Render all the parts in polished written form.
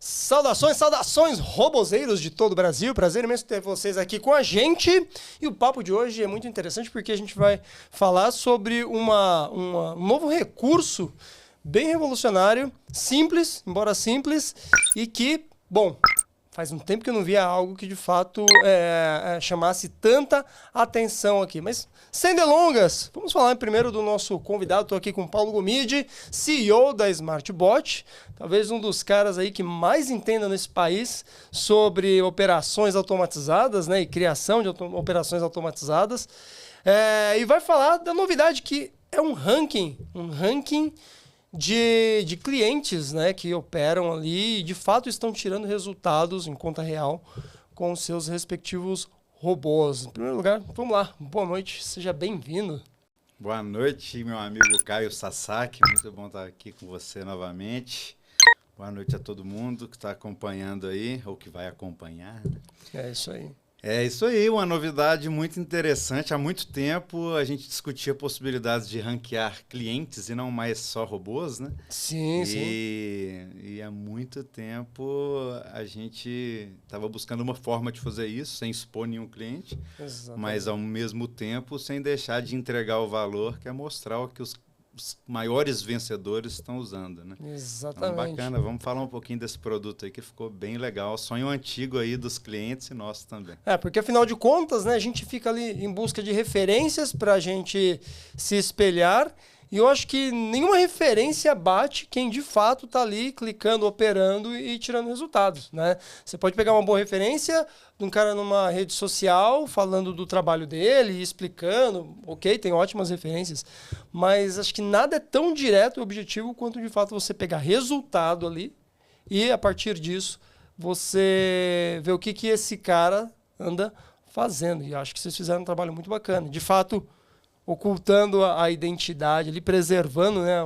Saudações, saudações, robozeiros de todo o Brasil. Prazer imenso ter vocês aqui com a gente. E o papo de hoje é muito interessante porque a gente vai falar sobre um novo recurso bem revolucionário, simples, embora simples, e que, bom, faz um tempo que eu não via algo que de fato chamasse tanta atenção aqui. Mas sem delongas, vamos falar primeiro do nosso convidado. Estou aqui com o Paulo Gomide, CEO da SmartBot, talvez um dos caras aí que mais entenda nesse país sobre operações automatizadas, né, e criação de operações automatizadas. E vai falar da novidade que é um ranking de clientes, né, que operam ali e de fato estão tirando resultados em conta real com os seus respectivos robôs. Em primeiro lugar, vamos lá. Boa noite, seja bem-vindo. Boa noite, meu amigo Caio Sasaki. Muito bom estar aqui com você novamente. Boa noite a todo mundo que está acompanhando aí, ou que vai acompanhar, né? É isso aí. É isso aí, uma novidade muito interessante. Há muito tempo a gente discutia possibilidades de ranquear clientes e não mais só robôs, né? Sim. E há muito tempo a gente estava buscando uma forma de fazer isso, sem expor nenhum cliente, Exatamente. mas ao mesmo tempo sem deixar de entregar o valor, que é mostrar o que os maiores vencedores estão usando, né? Exatamente. Então, bacana, vamos falar um pouquinho desse produto aí que ficou bem legal, sonho antigo aí dos clientes e nosso também. Porque afinal de contas, né, a gente fica ali em busca de referências para a gente se espelhar. E eu acho que nenhuma referência bate quem de fato está ali clicando, operando e tirando resultados, né? Você pode pegar uma boa referência de um cara numa rede social falando do trabalho dele, explicando, ok, tem ótimas referências, mas acho que nada é tão direto e objetivo quanto de fato você pegar resultado ali e a partir disso você vê o que esse cara anda fazendo. E acho que vocês fizeram um trabalho muito bacana. De fato, ocultando a identidade, ali, preservando, né,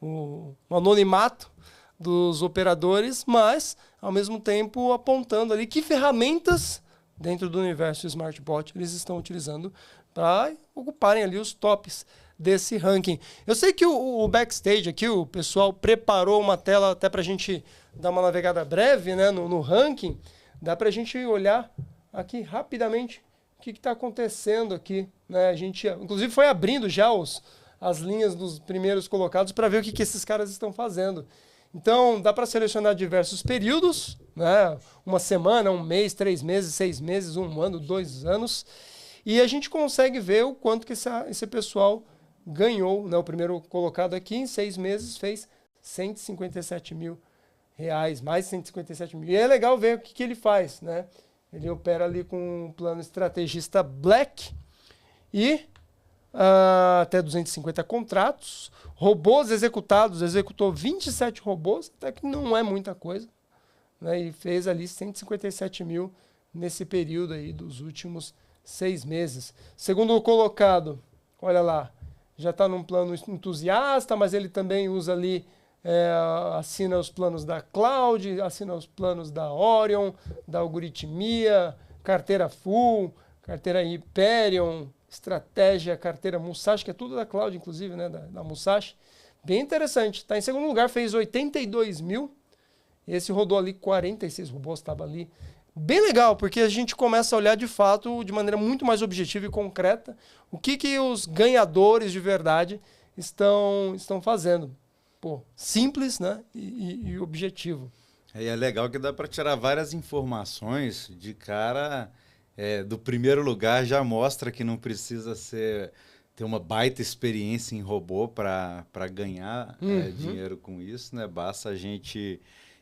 o anonimato dos operadores, mas, ao mesmo tempo, apontando ali que ferramentas dentro do universo SmartBot eles estão utilizando para ocuparem ali os tops desse ranking. Eu sei que o backstage aqui, o pessoal preparou uma tela até para a gente dar uma navegada breve, né, no ranking. Dá para a gente olhar aqui rapidamente o que está acontecendo aqui, né? A gente, inclusive, foi abrindo já as linhas dos primeiros colocados para ver o que esses caras estão fazendo. Então, dá para selecionar diversos períodos, né? Uma semana, um mês, 3 meses, 6 meses, 1 ano, 2 anos. E a gente consegue ver o quanto que esse pessoal ganhou, né? O primeiro colocado aqui, em 6 meses, fez R$157 mil, mais 157 mil. E é legal ver o que ele faz, né? Ele opera ali com um plano estrategista Black e até 250 contratos. Robôs executados, executou 27 robôs, até que não é muita coisa, né? E fez ali 157 mil nesse período aí dos últimos 6 meses. Segundo colocado, olha lá, já está num plano entusiasta, mas ele também usa ali, assina os planos da Cloud, assina os planos da Orion, da Algoritmia, carteira Full, carteira Hyperion, estratégia, carteira Musashi, que é tudo da Cloud, inclusive, né, da Musashi. Bem interessante. Está em segundo lugar, fez 82 mil. Esse rodou ali 46 robôs, estava ali. Bem legal, porque a gente começa a olhar de fato, de maneira muito mais objetiva e concreta, o que os ganhadores de verdade estão fazendo. Pô, simples, né, e objetivo. E é legal que dá para tirar várias informações de cara. Do primeiro lugar já mostra que não precisa ter uma baita experiência em robô para ganhar dinheiro com isso, né? Basta a gente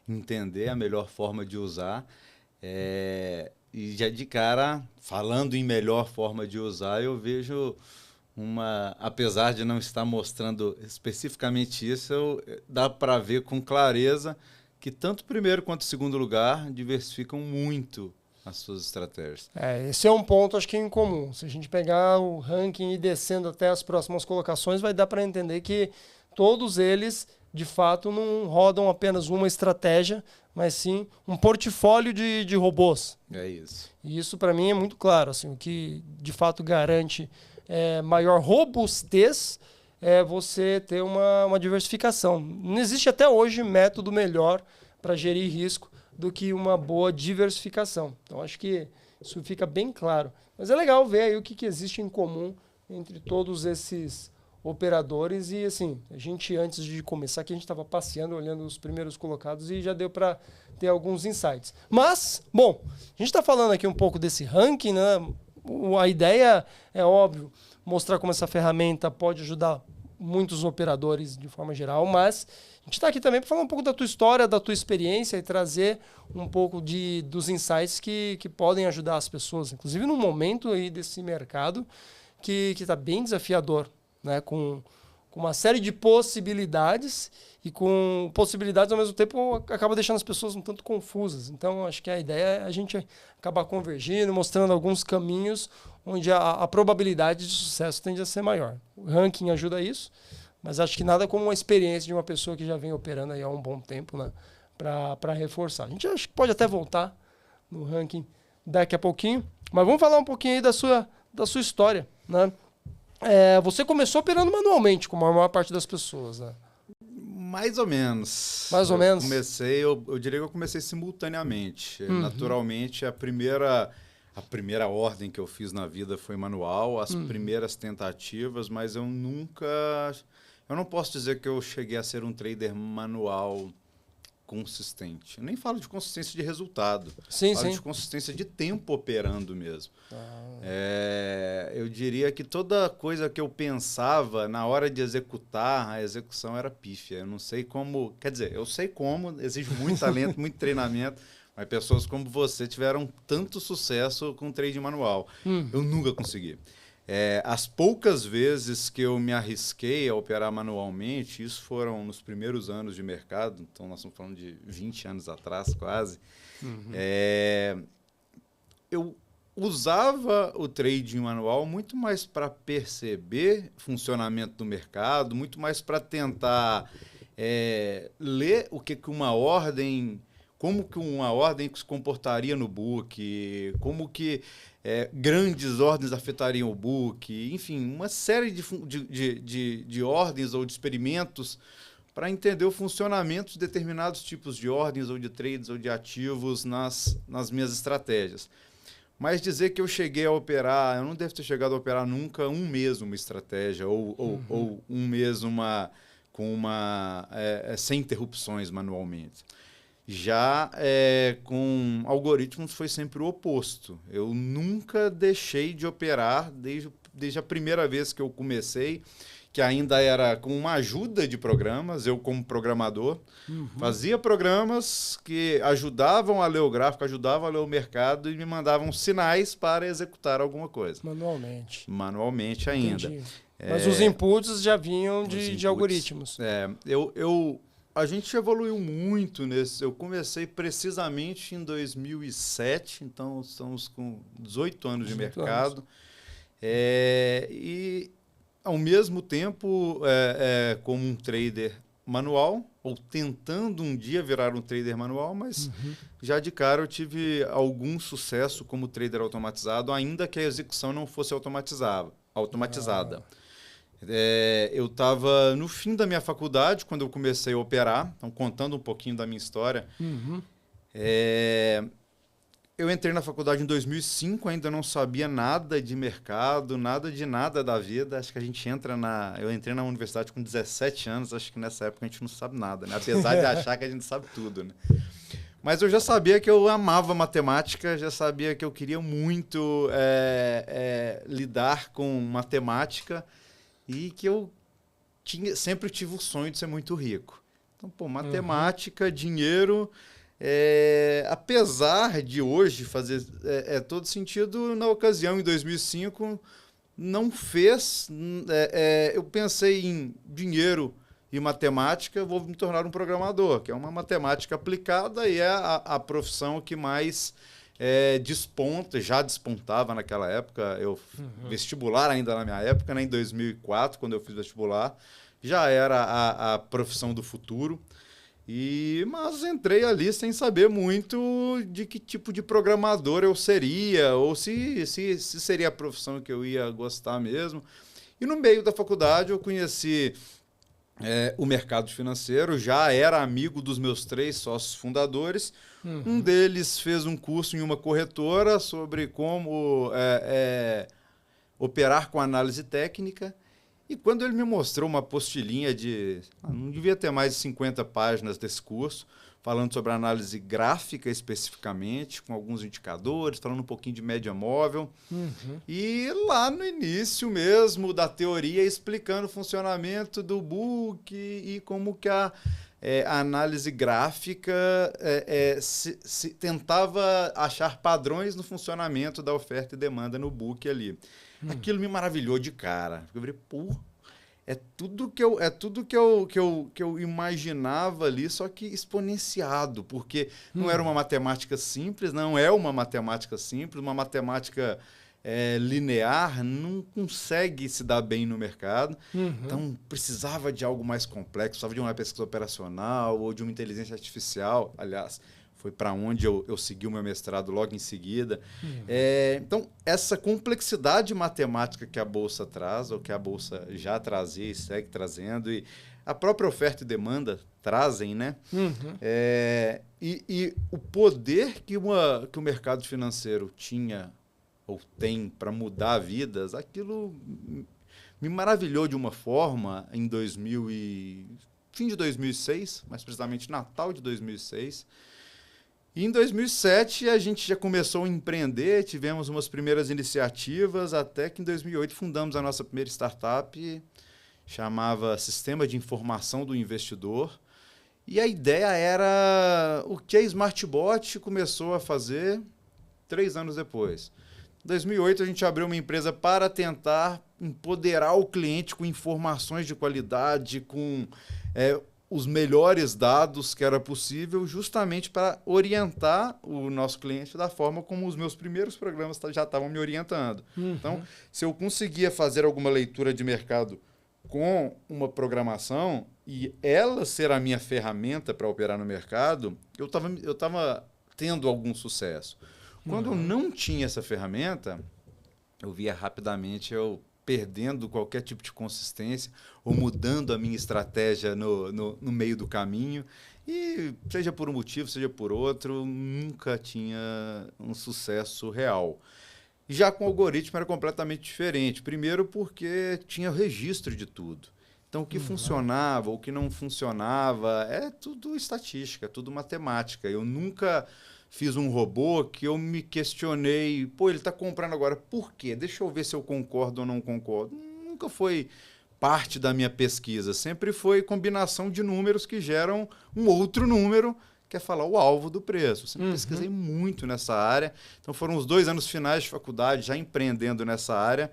entender a melhor forma de usar. E já de cara, falando em melhor forma de usar, eu vejo apesar de não estar mostrando especificamente isso, dá para ver com clareza que tanto o primeiro quanto o segundo lugar diversificam muito as suas estratégias. Esse é um ponto, acho que em comum. Se a gente pegar o ranking e descendo até as próximas colocações, vai dar para entender que todos eles, de fato, não rodam apenas uma estratégia, mas sim um portfólio de robôs. É isso. E isso, para mim, é muito claro. Assim, o que, de fato, garante maior robustez é você ter uma diversificação. Não existe até hoje método melhor para gerir risco do que uma boa diversificação. Então, acho que isso fica bem claro. Mas é legal ver aí o que existe em comum entre todos esses operadores. E, assim, a gente, antes de começar aqui, a gente estava passeando, olhando os primeiros colocados e já deu para ter alguns insights. Mas, bom, a gente está falando aqui um pouco desse ranking, né? A ideia é, óbvio, mostrar como essa ferramenta pode ajudar muitos operadores de forma geral, mas a gente está aqui também para falar um pouco da tua história, da tua experiência e trazer um pouco dos insights que podem ajudar as pessoas, inclusive num momento aí desse mercado que está bem desafiador, né? Com uma série de possibilidades e com possibilidades ao mesmo tempo acaba deixando as pessoas um tanto confusas. Então, acho que a ideia é a gente acabar convergindo, mostrando alguns caminhos onde a probabilidade de sucesso tende a ser maior. O ranking ajuda isso, mas acho que nada como uma experiência de uma pessoa que já vem operando aí há um bom tempo, né, para reforçar. A gente acho que pode até voltar no ranking daqui a pouquinho, mas vamos falar um pouquinho aí da sua história, né? Você começou operando manualmente, como a maior parte das pessoas, né? Mais ou menos. Mais ou menos? Eu diria que eu comecei simultaneamente. Naturalmente, a primeira ordem que eu fiz na vida foi manual, as primeiras tentativas, mas eu não posso dizer que eu cheguei a ser um trader manual consistente. Eu nem falo de consistência de resultado. Falo de consistência de tempo operando mesmo. Eu diria que toda coisa que eu pensava na hora de executar, a execução era pífia. Eu não sei como... Quer dizer, eu sei como, exige muito talento, muito treinamento, mas pessoas como você tiveram tanto sucesso com trade manual. Eu nunca consegui. As poucas vezes que eu me arrisquei a operar manualmente, isso foram nos primeiros anos de mercado, então nós estamos falando de 20 anos atrás quase, eu usava o trading manual muito mais para perceber o funcionamento do mercado, muito mais para tentar ler o que uma ordem... Como que uma ordem se comportaria no book, como que grandes ordens afetariam o book, enfim, uma série de ordens ou de experimentos para entender o funcionamento de determinados tipos de ordens ou de trades ou de ativos nas minhas estratégias. Mas dizer que eu cheguei a operar, eu não devo ter chegado a operar nunca um mês uma estratégia ou um mês sem interrupções manualmente. Já com algoritmos foi sempre o oposto. Eu nunca deixei de operar desde a primeira vez que eu comecei, que ainda era com uma ajuda de programas, eu como programador, fazia programas que ajudavam a ler o gráfico, ajudavam a ler o mercado e me mandavam sinais para executar alguma coisa. Manualmente. Manualmente ainda. Entendi. Mas os inputs já vinham de algoritmos. A gente evoluiu muito nesse. Eu comecei precisamente em 2007, então estamos com 18 anos de mercado. E, ao mesmo tempo, como um trader manual, ou tentando um dia virar um trader manual, mas já de cara eu tive algum sucesso como trader automatizado, ainda que a execução não fosse automatizada. Eu estava no fim da minha faculdade, quando eu comecei a operar, então contando um pouquinho da minha história. Eu entrei na faculdade em 2005, ainda não sabia nada de mercado, nada da vida. Acho que eu entrei na universidade com 17 anos, acho que nessa época a gente não sabe nada, né? Apesar de achar que a gente sabe tudo, né? Mas eu já sabia que eu amava matemática, já sabia que eu queria muito lidar com matemática, e que eu sempre tive o sonho de ser muito rico. Então, matemática, dinheiro, apesar de hoje fazer todo sentido, na ocasião, em 2005, não fez. Eu pensei em dinheiro e matemática, vou me tornar um programador, que é uma matemática aplicada e é a profissão que mais... já despontava naquela época, vestibular ainda na minha época, né, em 2004, quando eu fiz vestibular, já era a profissão do futuro, mas entrei ali sem saber muito de que tipo de programador eu seria, ou se seria a profissão que eu ia gostar mesmo. E no meio da faculdade eu conheci o mercado financeiro, já era amigo dos meus 3 sócios fundadores. Um deles fez um curso em uma corretora sobre como operar com análise técnica. E quando ele me mostrou uma apostilinha não devia ter mais de 50 páginas desse curso, falando sobre análise gráfica especificamente, com alguns indicadores, falando um pouquinho de média móvel. E lá no início mesmo da teoria, explicando o funcionamento do book e como que a análise gráfica se tentava achar padrões no funcionamento da oferta e demanda no book ali. Aquilo me maravilhou de cara. Eu falei, pô, é tudo que eu imaginava ali, só que exponenciado, porque não era uma matemática simples, não é uma matemática simples, uma matemática linear não consegue se dar bem no mercado. Então, precisava de algo mais complexo, precisava de uma pesquisa operacional ou de uma inteligência artificial. Aliás, foi para onde eu segui o meu mestrado logo em seguida. Então, essa complexidade matemática que a Bolsa traz, ou que a Bolsa já trazia e segue trazendo, e a própria oferta e demanda trazem, né? E o poder que o mercado financeiro tinha ou tem para mudar vidas, aquilo me maravilhou de uma forma em fim de 2006, mais precisamente Natal de 2006. E em 2007 a gente já começou a empreender, tivemos umas primeiras iniciativas, até que em 2008 fundamos a nossa primeira startup, chamava Sistema de Informação do Investidor. E a ideia era o que a Smartbot começou a fazer 3 anos depois. Em 2008 a gente abriu uma empresa para tentar empoderar o cliente com informações de qualidade, com os melhores dados que era possível, justamente para orientar o nosso cliente da forma como os meus primeiros programas já estavam me orientando. Então, se eu conseguia fazer alguma leitura de mercado com uma programação e ela ser a minha ferramenta para operar no mercado, eu estava tendo algum sucesso. Quando eu não tinha essa ferramenta, eu via rapidamente eu perdendo qualquer tipo de consistência ou mudando a minha estratégia no meio do caminho. E, seja por um motivo, seja por outro, nunca tinha um sucesso real. Já com o algoritmo era completamente diferente. Primeiro porque tinha registro de tudo. Então, o que funcionava, o que não funcionava, é tudo estatística, é tudo matemática. Eu nunca fiz um robô que eu me questionei, pô, ele está comprando agora, por quê? Deixa eu ver se eu concordo ou não concordo. Nunca foi parte da minha pesquisa, sempre foi combinação de números que geram um outro número, que é falar o alvo do preço. Sempre pesquisei muito nessa área, então foram os 2 anos finais de faculdade já empreendendo nessa área.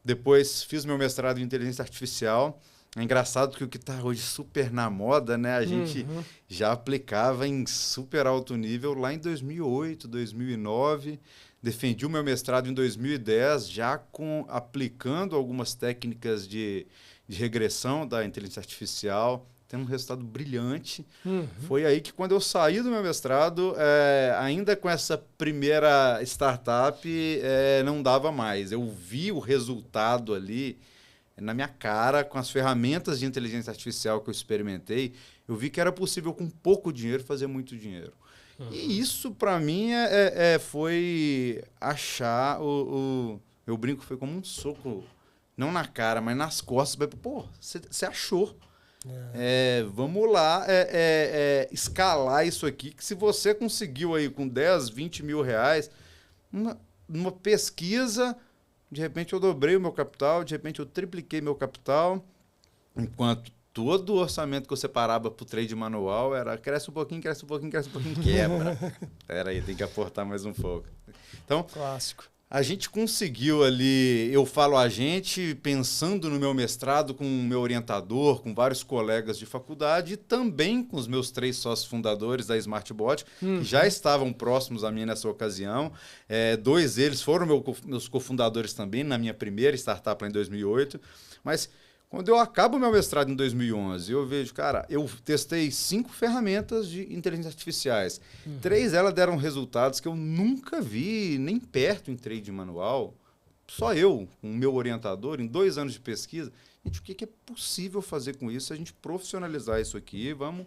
Depois fiz meu mestrado em inteligência artificial. É engraçado que o que está hoje super na moda, né? A gente já aplicava em super alto nível lá em 2008, 2009. Defendi o meu mestrado em 2010, já aplicando algumas técnicas de regressão da inteligência artificial. Tem um resultado brilhante. Foi aí que, quando eu saí do meu mestrado, ainda com essa primeira startup, não dava mais. Eu vi o resultado ali na minha cara, com as ferramentas de inteligência artificial que eu experimentei, eu vi que era possível, com pouco dinheiro, fazer muito dinheiro. E isso, para mim, foi achar eu brinco, foi como um soco, não na cara, mas nas costas. Pô, você achou. Vamos lá escalar isso aqui, que se você conseguiu aí com 10, 20 mil reais, numa pesquisa, de repente eu dobrei o meu capital, de repente eu tripliquei meu capital, enquanto todo o orçamento que eu separava para o trade manual era cresce um pouquinho, cresce um pouquinho, cresce um pouquinho, quebra. Espera aí, tem que aportar mais um pouco. Então, clássico. A gente conseguiu ali, eu falo a gente, pensando no meu mestrado com o meu orientador, com vários colegas de faculdade e também com os meus 3 sócios fundadores da Smartbot, que já estavam próximos a mim nessa ocasião. 2 deles foram meus cofundadores também na minha primeira startup lá em 2008. Mas quando eu acabo o meu mestrado em 2011, eu vejo, cara, eu testei 5 ferramentas de inteligência artificiais. 3 delas deram resultados que eu nunca vi nem perto em trade manual. Só eu, com o meu orientador, em 2 anos de pesquisa, gente, o que é possível fazer com isso? Se a gente profissionalizar isso aqui, vamos...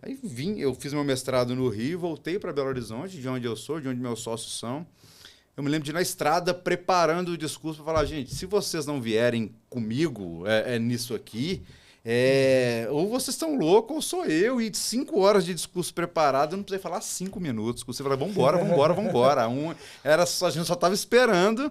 Aí eu fiz meu mestrado no Rio, voltei para Belo Horizonte, de onde eu sou, de onde meus sócios são. Eu me lembro de ir na estrada preparando o discurso para falar, gente, se vocês não vierem comigo nisso aqui, ou vocês estão loucos, ou sou eu, e 5 horas de discurso preparado, eu não precisei falar 5 minutos. Você fala, vambora. A gente só estava esperando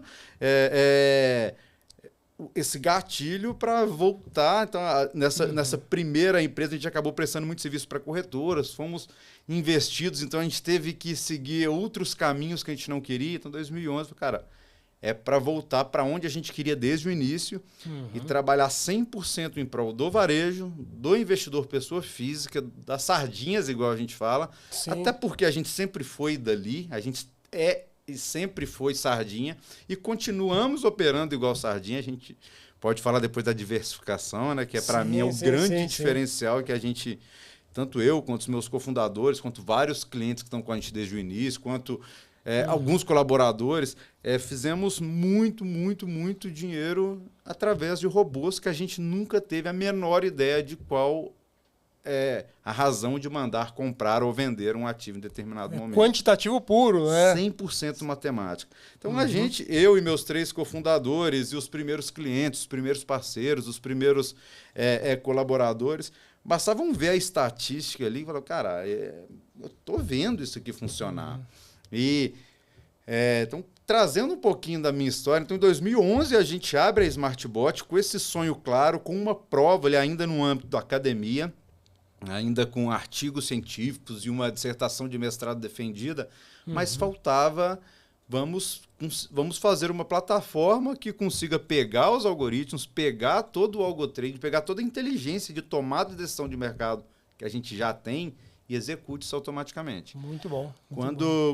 esse gatilho para voltar. Então, nessa primeira empresa, a gente acabou prestando muito serviço para corretoras, fomos investidos, então a gente teve que seguir outros caminhos que a gente não queria. Então, em 2011, cara, é para voltar para onde a gente queria desde o início e trabalhar 100% em prol do varejo, do investidor pessoa física, das sardinhas, igual a gente fala. Sim. Até porque a gente sempre foi dali, a gente e sempre foi sardinha e continuamos operando igual sardinha. A gente pode falar depois da diversificação, né? Que é para mim é o grande diferencial que a gente, tanto eu quanto os meus cofundadores, quanto vários clientes que estão com a gente desde o início, quanto alguns colaboradores, fizemos muito dinheiro através de robôs que a gente nunca teve a menor ideia de qual a razão de mandar comprar ou vender um ativo em determinado momento. Quantitativo puro, né? 100% matemática. Então, eu e meus 3 cofundadores e os primeiros clientes, os primeiros parceiros, os primeiros colaboradores, bastavam ver a estatística ali e falaram, cara, eu estou vendo isso aqui funcionar. E, então, trazendo um pouquinho da minha história, então, em 2011, a gente abre a SmartBot com esse sonho claro, com uma prova ali ainda no âmbito da academia, ainda com artigos científicos e uma dissertação de mestrado defendida, mas faltava, vamos fazer uma plataforma que consiga pegar os algoritmos, pegar todo o algotrade, pegar toda a inteligência de tomada de decisão de mercado que a gente já tem e execute isso automaticamente. Muito bom.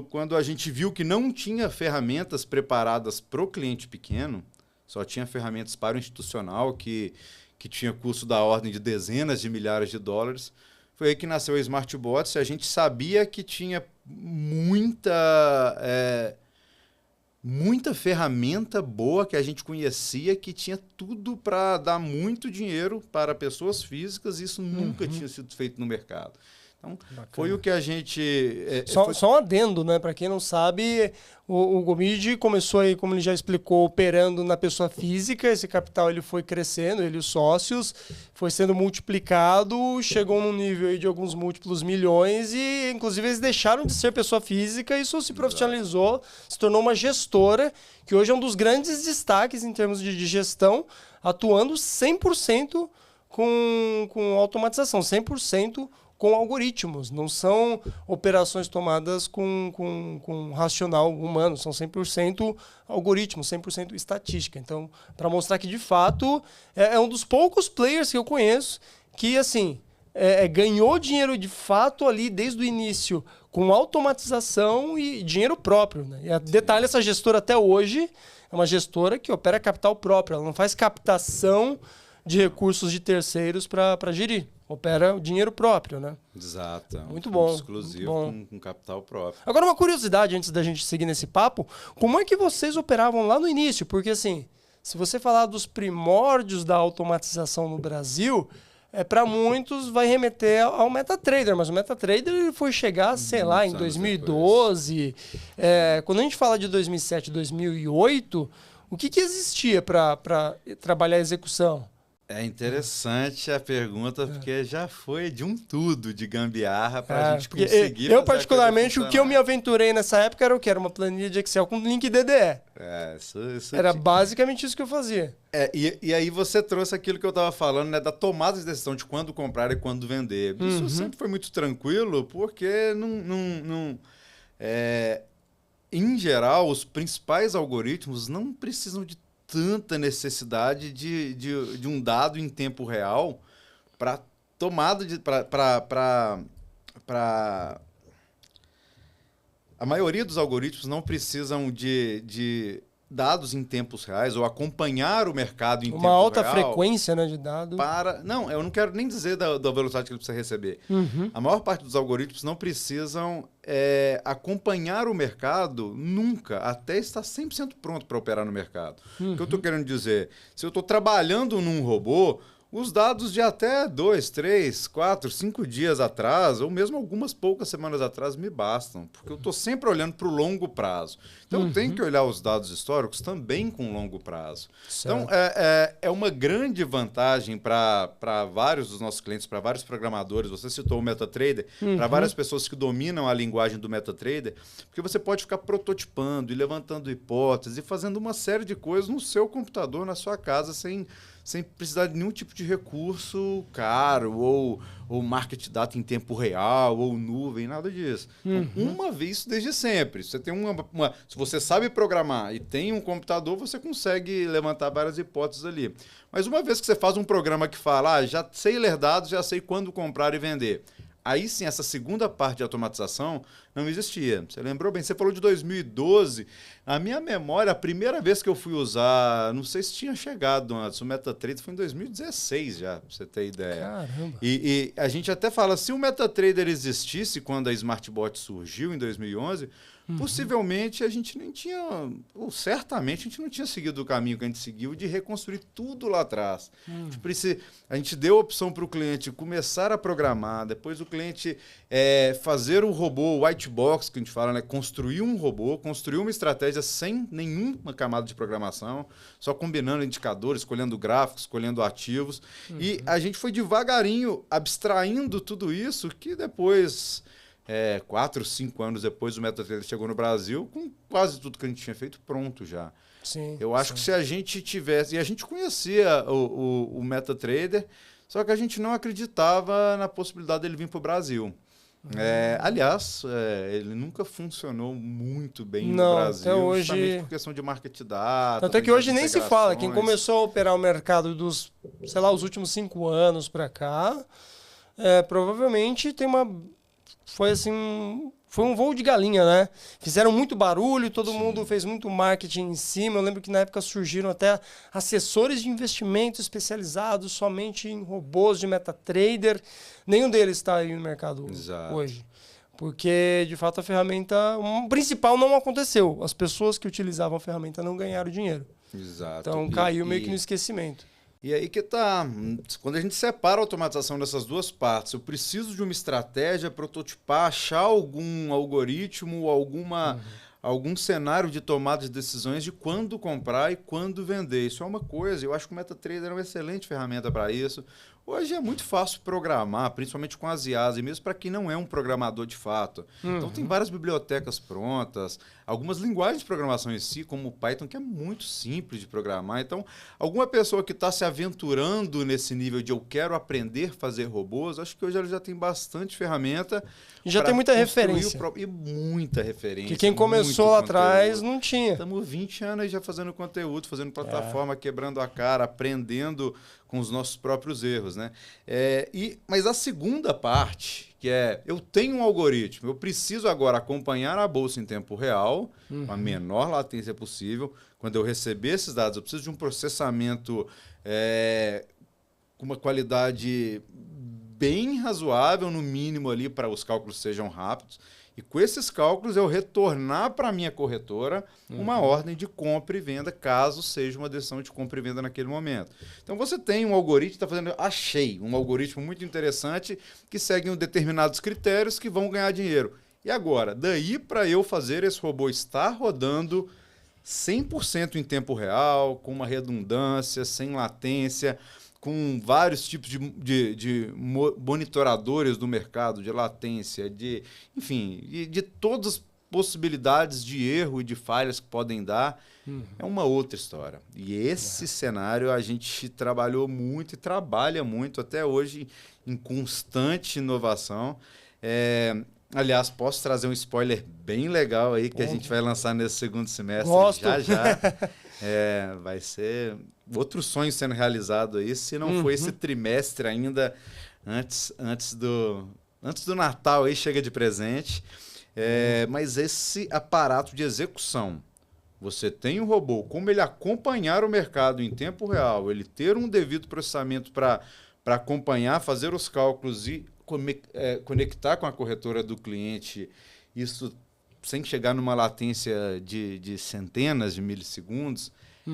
Quando a gente viu que não tinha ferramentas preparadas para o cliente pequeno, só tinha ferramentas para o institucional, que tinha custo da ordem de dezenas de milhares de dólares. Foi aí que nasceu a SmartBot. A gente sabia que tinha muita ferramenta boa que a gente conhecia, que tinha tudo para dar muito dinheiro para pessoas físicas, e isso nunca tinha sido feito no mercado. Então, foi o que a gente... Só um adendo, né? Para quem não sabe, o Gomide começou aí, como ele já explicou, operando na pessoa física. Esse capital ele foi crescendo, ele e os sócios, foi sendo multiplicado, chegou num nível aí de alguns múltiplos milhões e, inclusive, eles deixaram de ser pessoa física, isso se profissionalizou, se tornou uma gestora, que hoje é um dos grandes destaques em termos de gestão, atuando 100% com automatização, 100% com algoritmos, não são operações tomadas com racional humano, são 100% algoritmos, 100% estatística. Então, para mostrar que, de fato, é um dos poucos players que eu conheço que, assim, ganhou dinheiro, de fato, ali desde o início, com automatização e dinheiro próprio, né? E detalhe, essa gestora até hoje é uma gestora que opera capital próprio, ela não faz captação de recursos de terceiros para gerir. Opera o dinheiro próprio, né? Exato. Muito bom. Exclusivo, muito bom. Com capital próprio. Agora, uma curiosidade, antes da gente seguir nesse papo, como é que vocês operavam lá no início? Porque, assim, se você falar dos primórdios da automatização no Brasil, para muitos vai remeter ao MetaTrader, mas o MetaTrader foi chegar, sei lá, em 2012. Quando a gente fala de 2007, 2008, o que existia para trabalhar a execução? É interessante a pergunta, porque já foi de um tudo de gambiarra para a gente conseguir. Eu, particularmente, o que eu me aventurei nessa época era o quê? Era uma planilha de Excel com link DDE. Isso era basicamente isso que eu fazia. E aí você trouxe aquilo que eu estava falando, né, da tomada de decisão de quando comprar e quando vender. Isso sempre foi muito tranquilo, porque em geral, os principais algoritmos não precisam de tanta necessidade de um dado em tempo real para tomada de... A maioria dos algoritmos não precisam dados em tempos reais ou acompanhar o mercado em tempo real... Uma alta frequência, né, de dados. Não, eu não quero nem dizer da velocidade que ele precisa receber. A maior parte dos algoritmos não precisam acompanhar o mercado nunca, até estar 100% pronto para operar no mercado. O que eu estou querendo dizer? Se eu estou trabalhando num robô, os dados de até 2, 3, 4, 5 dias atrás, ou mesmo algumas poucas semanas atrás, me bastam, porque eu estou sempre olhando para o longo prazo. Então, eu tenho que olhar os dados históricos também com longo prazo. Certo. Então, é uma grande vantagem para vários dos nossos clientes, para vários programadores. Você citou o MetaTrader, para várias pessoas que dominam a linguagem do MetaTrader, porque você pode ficar prototipando e levantando hipóteses e fazendo uma série de coisas no seu computador, na sua casa, sem precisar de nenhum tipo de recurso caro, ou market data em tempo real, ou nuvem, nada disso. Então, uma vez isso desde sempre. Você tem se você sabe programar e tem um computador, você consegue levantar várias hipóteses ali. Mas uma vez que você faz um programa que fala, já sei ler dados, já sei quando comprar e vender. Aí sim, essa segunda parte de automatização não existia. Você lembrou bem? Você falou de 2012. A minha memória, a primeira vez que eu fui usar, não sei se tinha chegado antes, o MetaTrader foi em 2016 já, pra você ter ideia. Caramba! E a gente até fala, se o MetaTrader existisse quando a SmartBot surgiu em 2011, possivelmente a gente nem tinha, ou certamente a gente não tinha seguido o caminho que a gente seguiu de reconstruir tudo lá atrás. A gente deu a opção para o cliente começar a programar, depois o cliente fazer o robô white box, que a gente fala, né? Construir um robô, construir uma estratégia sem nenhuma camada de programação, só combinando indicadores, escolhendo gráficos, escolhendo ativos. E a gente foi devagarinho abstraindo tudo isso, que depois... 4, 5 anos depois, o MetaTrader chegou no Brasil com quase tudo que a gente tinha feito pronto já. Sim, eu acho que se a gente tivesse... E a gente conhecia o MetaTrader, só que a gente não acreditava na possibilidade dele vir para o Brasil. Aliás, ele nunca funcionou muito bem no Brasil, até hoje... justamente por questão de market data. Até que hoje nem se fala. Quem começou a operar o mercado dos, sei lá, os últimos 5 anos para cá, provavelmente tem foi assim, foi um voo de galinha, né? Fizeram muito barulho, todo mundo fez muito marketing em cima. Eu lembro que na época surgiram até assessores de investimento especializados somente em robôs de MetaTrader. Nenhum deles está aí no mercado hoje. Porque, de fato, a ferramenta principal não aconteceu. As pessoas que utilizavam a ferramenta não ganharam dinheiro. Exato. Então caiu meio que no esquecimento. E aí que tá, quando a gente separa a automatização dessas duas partes, eu preciso de uma estratégia, prototipar, achar algum algoritmo, algum cenário de tomada de decisões de quando comprar e quando vender. Isso é uma coisa, eu acho que o MetaTrader é uma excelente ferramenta para isso. Hoje é muito fácil programar, principalmente com as IAs, e mesmo para quem não é um programador de fato. Então tem várias bibliotecas prontas, algumas linguagens de programação em si, como o Python, que é muito simples de programar. Então, alguma pessoa que está se aventurando nesse nível de eu quero aprender a fazer robôs, acho que hoje ela já tem bastante ferramenta. E já tem muita referência. E muita referência. Que quem começou lá atrás não tinha. Estamos 20 anos já fazendo conteúdo, fazendo plataforma, quebrando a cara, aprendendo com os nossos próprios erros, né? Mas a segunda parte, que eu tenho um algoritmo, eu preciso agora acompanhar a bolsa em tempo real, com a menor latência possível. Quando eu receber esses dados, eu preciso de um processamento com uma qualidade bem razoável, no mínimo, ali para os cálculos sejam rápidos. E com esses cálculos eu retornar para a minha corretora uma ordem de compra e venda, caso seja uma decisão de compra e venda naquele momento. Então você tem um algoritmo que está fazendo, achei um algoritmo muito interessante que segue determinados critérios que vão ganhar dinheiro. E agora, daí para eu fazer esse robô estar rodando 100% em tempo real, com uma redundância, sem latência, com vários tipos de monitoradores do mercado, de latência, enfim, de todas as possibilidades de erro e de falhas que podem dar, é uma outra história. E esse cenário a gente trabalhou muito e trabalha muito até hoje em constante inovação. Aliás, posso trazer um spoiler bem legal aí que a gente vai lançar nesse segundo semestre. Gosto. Já. Vai ser outro sonho sendo realizado aí, se não for esse trimestre ainda, antes do Natal aí, chega de presente. Mas esse aparato de execução você tem o robô, como ele acompanhar o mercado em tempo real, ele ter um devido processamento para acompanhar, fazer os cálculos e conectar com a corretora do cliente, isso sem chegar numa latência de centenas de milissegundos,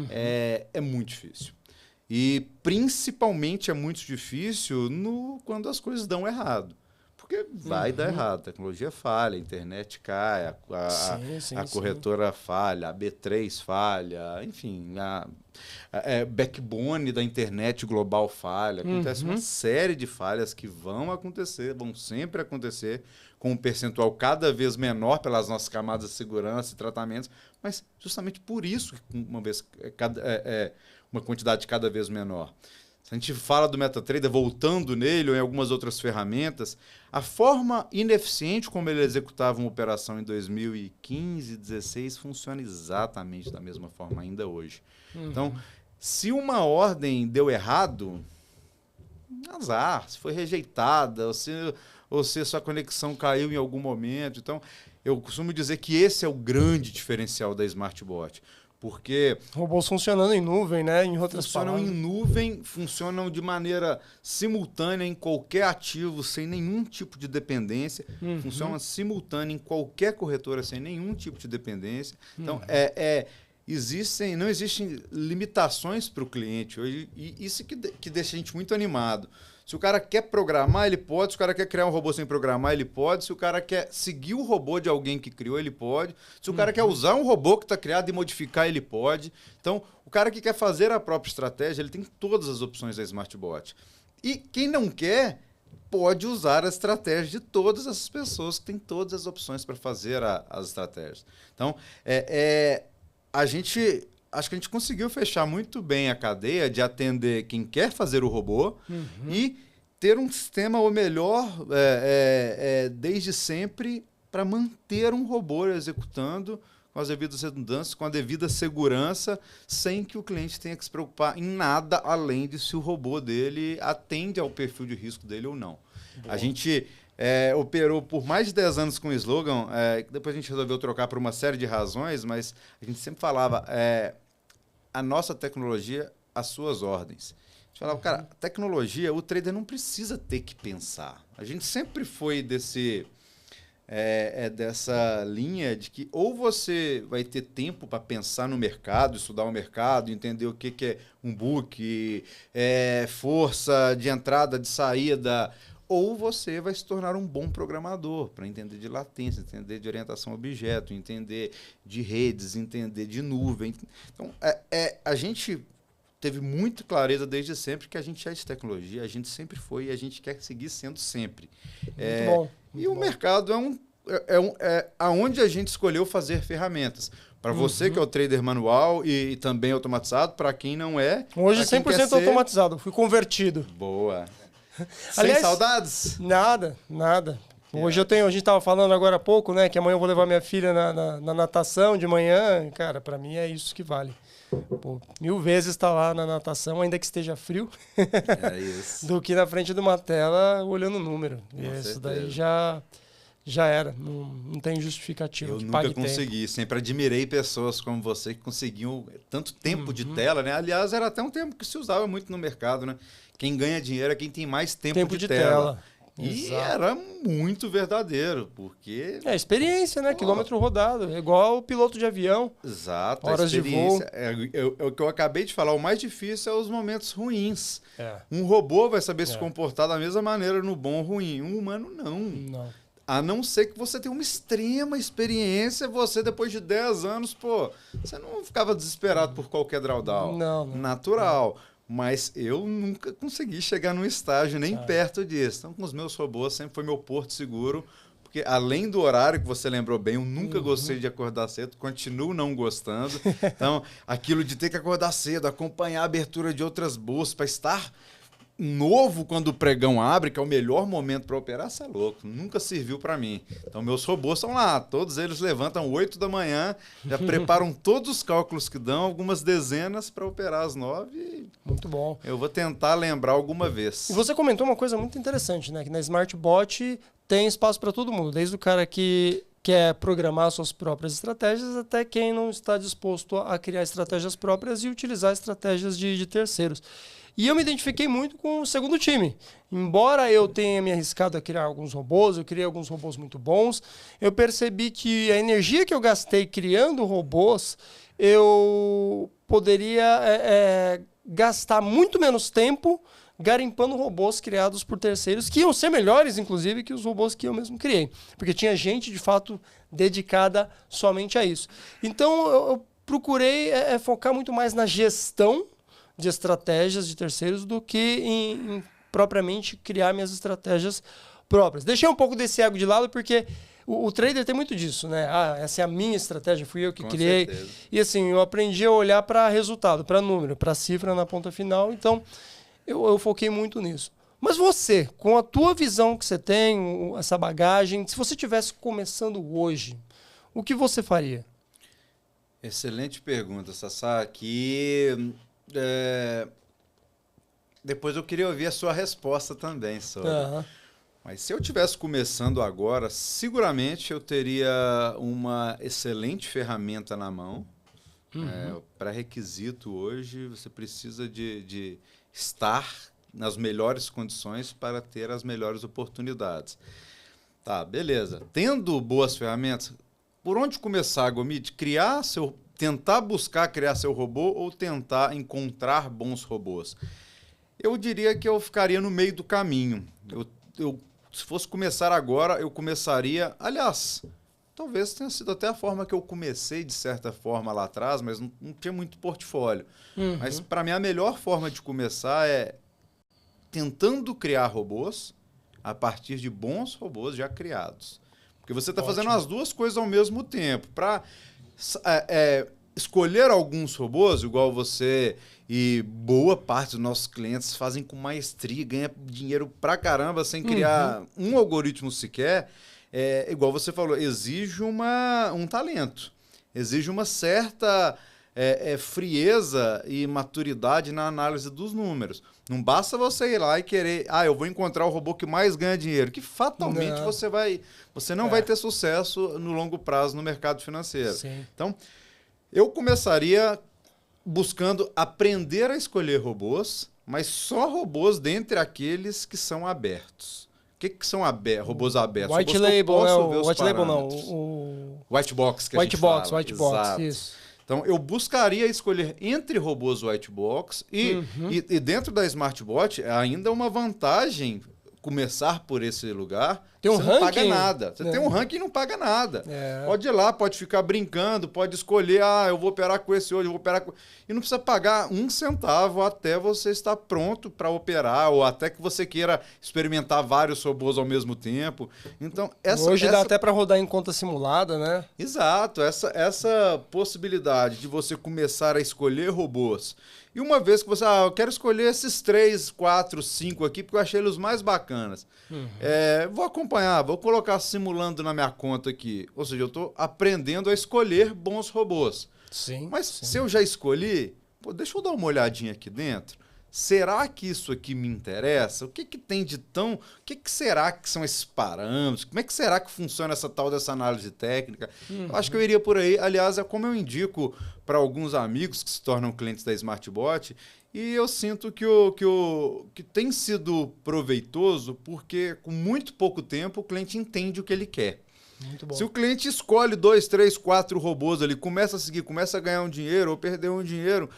é muito difícil. E principalmente é muito difícil quando as coisas dão errado. Porque vai dar errado, a tecnologia falha, a internet cai, a corretora falha, a B3 falha, enfim, a backbone da internet global falha. Acontece uma série de falhas que vão acontecer, vão sempre acontecer, com um percentual cada vez menor pelas nossas camadas de segurança e tratamentos, mas justamente por isso, uma quantidade cada vez menor. Se a gente fala do MetaTrader, voltando nele ou em algumas outras ferramentas, a forma ineficiente como ele executava uma operação em 2015, 2016, funciona exatamente da mesma forma ainda hoje. Então, se uma ordem deu errado, azar, se foi rejeitada, ou se a sua conexão caiu em algum momento. Então, eu costumo dizer que esse é o grande diferencial da SmartBot. Porque robôs funcionando em nuvem, né? Em outras funcionam palavras. em nuvem, funcionam de maneira simultânea em qualquer ativo, sem nenhum tipo de dependência. Funcionam simultânea em qualquer corretora, sem nenhum tipo de dependência. Então, não existem limitações para o cliente hoje, e isso que deixa a gente muito animado. Se o cara quer programar, ele pode. Se o cara quer criar um robô sem programar, ele pode. Se o cara quer seguir o robô de alguém que criou, ele pode. Se o cara quer usar um robô que está criado e modificar, ele pode. Então, o cara que quer fazer a própria estratégia, ele tem todas as opções da SmartBot. E quem não quer, pode usar a estratégia de todas essas pessoas que têm todas as opções para fazer as estratégias. Então, acho que a gente conseguiu fechar muito bem a cadeia de atender quem quer fazer o robô e ter um sistema, ou melhor, desde sempre, para manter um robô executando com as devidas redundâncias, com a devida segurança, sem que o cliente tenha que se preocupar em nada além de se o robô dele atende ao perfil de risco dele ou não. Boa. A gente operou por mais de 10 anos com o slogan, depois a gente resolveu trocar por uma série de razões, mas a gente sempre falava a nossa tecnologia, as suas ordens. A gente falava, cara, a tecnologia, o trader não precisa ter que pensar. A gente sempre foi dessa linha de que ou você vai ter tempo para pensar no mercado, estudar o mercado, entender o que é um book, força de entrada, de saída, ou você vai se tornar um bom programador para entender de latência, entender de orientação a objeto, entender de redes, entender de nuvem. Então, a gente teve muita clareza desde sempre que a gente é de tecnologia, a gente sempre foi e a gente quer seguir sendo sempre. Muito bom. E o mercado é aonde a gente escolheu fazer ferramentas. Para você que é o trader manual e também automatizado, para quem não é... Hoje 100% automatizado, fui convertido. Boa. Aliás, sem saudades? Nada. Hoje a gente estava falando agora há pouco, né, que amanhã eu vou levar minha filha na natação de manhã. Cara, para mim é isso que vale. Pô, 1000 vezes estar lá na natação, ainda que esteja frio, isso. do que na frente de uma tela olhando o número. Isso daí já era, não tem justificativa. Eu nunca consegui, sempre admirei pessoas como você que conseguiam tanto tempo de tela, né? Aliás, era até um termo que se usava muito no mercado, né? Quem ganha dinheiro é quem tem mais tempo de tela. E exato. Era muito verdadeiro, porque... experiência, né? Quilômetro rodado. É igual o piloto de avião. Exato, horas de voo. É o que eu acabei de falar, o mais difícil é os momentos ruins. Um robô vai saber se comportar da mesma maneira no bom ou ruim. Um humano, não. A não ser que você tenha uma extrema experiência, você depois de 10 anos, você não ficava desesperado por qualquer drawdown. Não. Natural. Mas eu nunca consegui chegar num estágio nem perto disso. Então, com os meus robôs, sempre foi meu porto seguro. Porque, além do horário que você lembrou bem, eu nunca gostei de acordar cedo, continuo não gostando. Então, aquilo de ter que acordar cedo, acompanhar a abertura de outras bolsas para estar novo quando o pregão abre, que é o melhor momento para operar, você é louco. Nunca serviu para mim. Então, meus robôs estão lá. Todos eles levantam 8 da manhã, já preparam todos os cálculos que dão, algumas dezenas para operar às 9. Muito bom. Eu vou tentar lembrar alguma vez. E você comentou uma coisa muito interessante, né? Que na SmartBot tem espaço para todo mundo. Desde o cara que quer programar suas próprias estratégias até quem não está disposto a criar estratégias próprias e utilizar estratégias de terceiros. E eu me identifiquei muito com o segundo time. Embora eu tenha me arriscado a criar alguns robôs, eu criei alguns robôs muito bons, eu percebi que a energia que eu gastei criando robôs, eu poderia gastar muito menos tempo garimpando robôs criados por terceiros, que iam ser melhores, inclusive, que os robôs que eu mesmo criei. Porque tinha gente, de fato, dedicada somente a isso. Então, eu procurei focar muito mais na gestão de estratégias de terceiros do que em propriamente criar minhas estratégias próprias. Deixei um pouco desse ego de lado, porque o trader tem muito disso, né? Essa é a minha estratégia, fui eu que criei. Certeza. E assim, eu aprendi a olhar para resultado, para número, para cifra na ponta final. Então, eu foquei muito nisso. Mas você, com a tua visão que você tem, essa bagagem, se você estivesse começando hoje, o que você faria? Excelente pergunta, Sassá. Depois eu queria ouvir a sua resposta também, sobre. Mas se eu estivesse começando agora, seguramente eu teria uma excelente ferramenta na mão. Pré-requisito hoje, você precisa de estar nas melhores condições para ter as melhores oportunidades. Tá, beleza. Tendo boas ferramentas, por onde começar, Gomide? Tentar buscar criar seu robô ou tentar encontrar bons robôs? Eu diria que eu ficaria no meio do caminho. Se fosse começar agora, eu começaria... Aliás, talvez tenha sido até a forma que eu comecei, de certa forma, lá atrás, mas não tinha muito portfólio. Mas, para mim, a melhor forma de começar é tentando criar robôs a partir de bons robôs já criados. Porque você está fazendo as duas coisas ao mesmo tempo. Para escolher alguns robôs, igual você e boa parte dos nossos clientes fazem com maestria, ganha dinheiro pra caramba sem criar um algoritmo sequer, igual você falou, exige um talento, exige uma certa frieza e maturidade na análise dos números. Não basta você ir lá e querer, eu vou encontrar o robô que mais ganha dinheiro, que fatalmente você não vai ter sucesso no longo prazo no mercado financeiro. Sim. Então, eu começaria buscando aprender a escolher robôs, mas só robôs dentre aqueles que são abertos. O que são robôs abertos? White label, white label não. White box que a gente fala. White box, isso. Então, eu buscaria escolher entre robôs white box e dentro da SmartBot, ainda uma vantagem começar por esse lugar. Tem um você ranking, não paga nada. Você tem um ranking e não paga nada. Pode ir lá, pode ficar brincando, pode escolher, eu vou operar com esse hoje, eu vou operar com... E não precisa pagar 1 centavo até você estar pronto para operar, ou até que você queira experimentar vários robôs ao mesmo tempo. Então, hoje dá até para rodar em conta simulada, né? Exato. Essa possibilidade de você começar a escolher robôs. E uma vez que você, eu quero escolher esses 3, 4, 5 aqui, porque eu achei eles os mais bacanas. Vou acompanhar, vou colocar simulando na minha conta aqui. Ou seja, eu estou aprendendo a escolher bons robôs. Sim. Mas se eu já escolhi, deixa eu dar uma olhadinha aqui dentro. Será que isso aqui me interessa? O que tem de tão... O que será que são esses parâmetros? Como é que será que funciona essa tal dessa análise técnica? Eu acho que eu iria por aí. Aliás, é como eu indico para alguns amigos que se tornam clientes da SmartBot, e eu sinto que tem sido proveitoso porque com muito pouco tempo o cliente entende o que ele quer. Muito bom. Se o cliente escolhe 2, 3, 4 robôs ali, começa a seguir, começa a ganhar um dinheiro ou perder um dinheiro,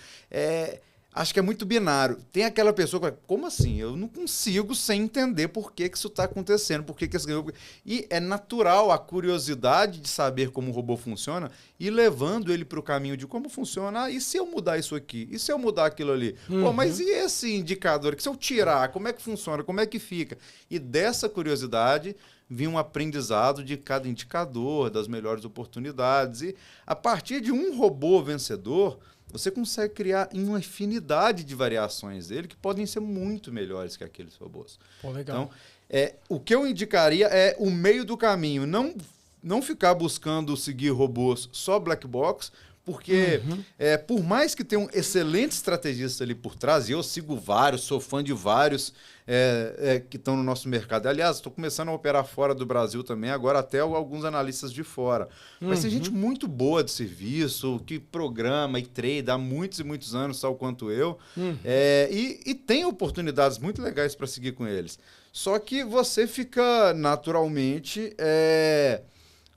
acho que é muito binário. Tem aquela pessoa que fala, como assim? Eu não consigo sem entender por que isso está acontecendo, por que esse ganhou. E é natural a curiosidade de saber como o robô funciona e levando ele para o caminho de como funciona. E se eu mudar isso aqui? E se eu mudar aquilo ali? Pô, mas e esse indicador? Que se eu tirar, como é que funciona? Como é que fica? E dessa curiosidade vinha um aprendizado de cada indicador, das melhores oportunidades. E a partir de um robô vencedor, você consegue criar uma infinidade de variações dele que podem ser muito melhores que aqueles robôs. Pô, legal. Então, o que eu indicaria é o meio do caminho. Não ficar buscando seguir robôs só black box, Porque, por mais que tenha um excelente estrategista ali por trás, e eu sigo vários, sou fã de vários que estão no nosso mercado. Aliás, estou começando a operar fora do Brasil também, agora até alguns analistas de fora. Mas tem gente muito boa de serviço, que programa e trade há muitos e muitos anos, tal quanto eu, e tem oportunidades muito legais para seguir com eles. Só que você fica naturalmente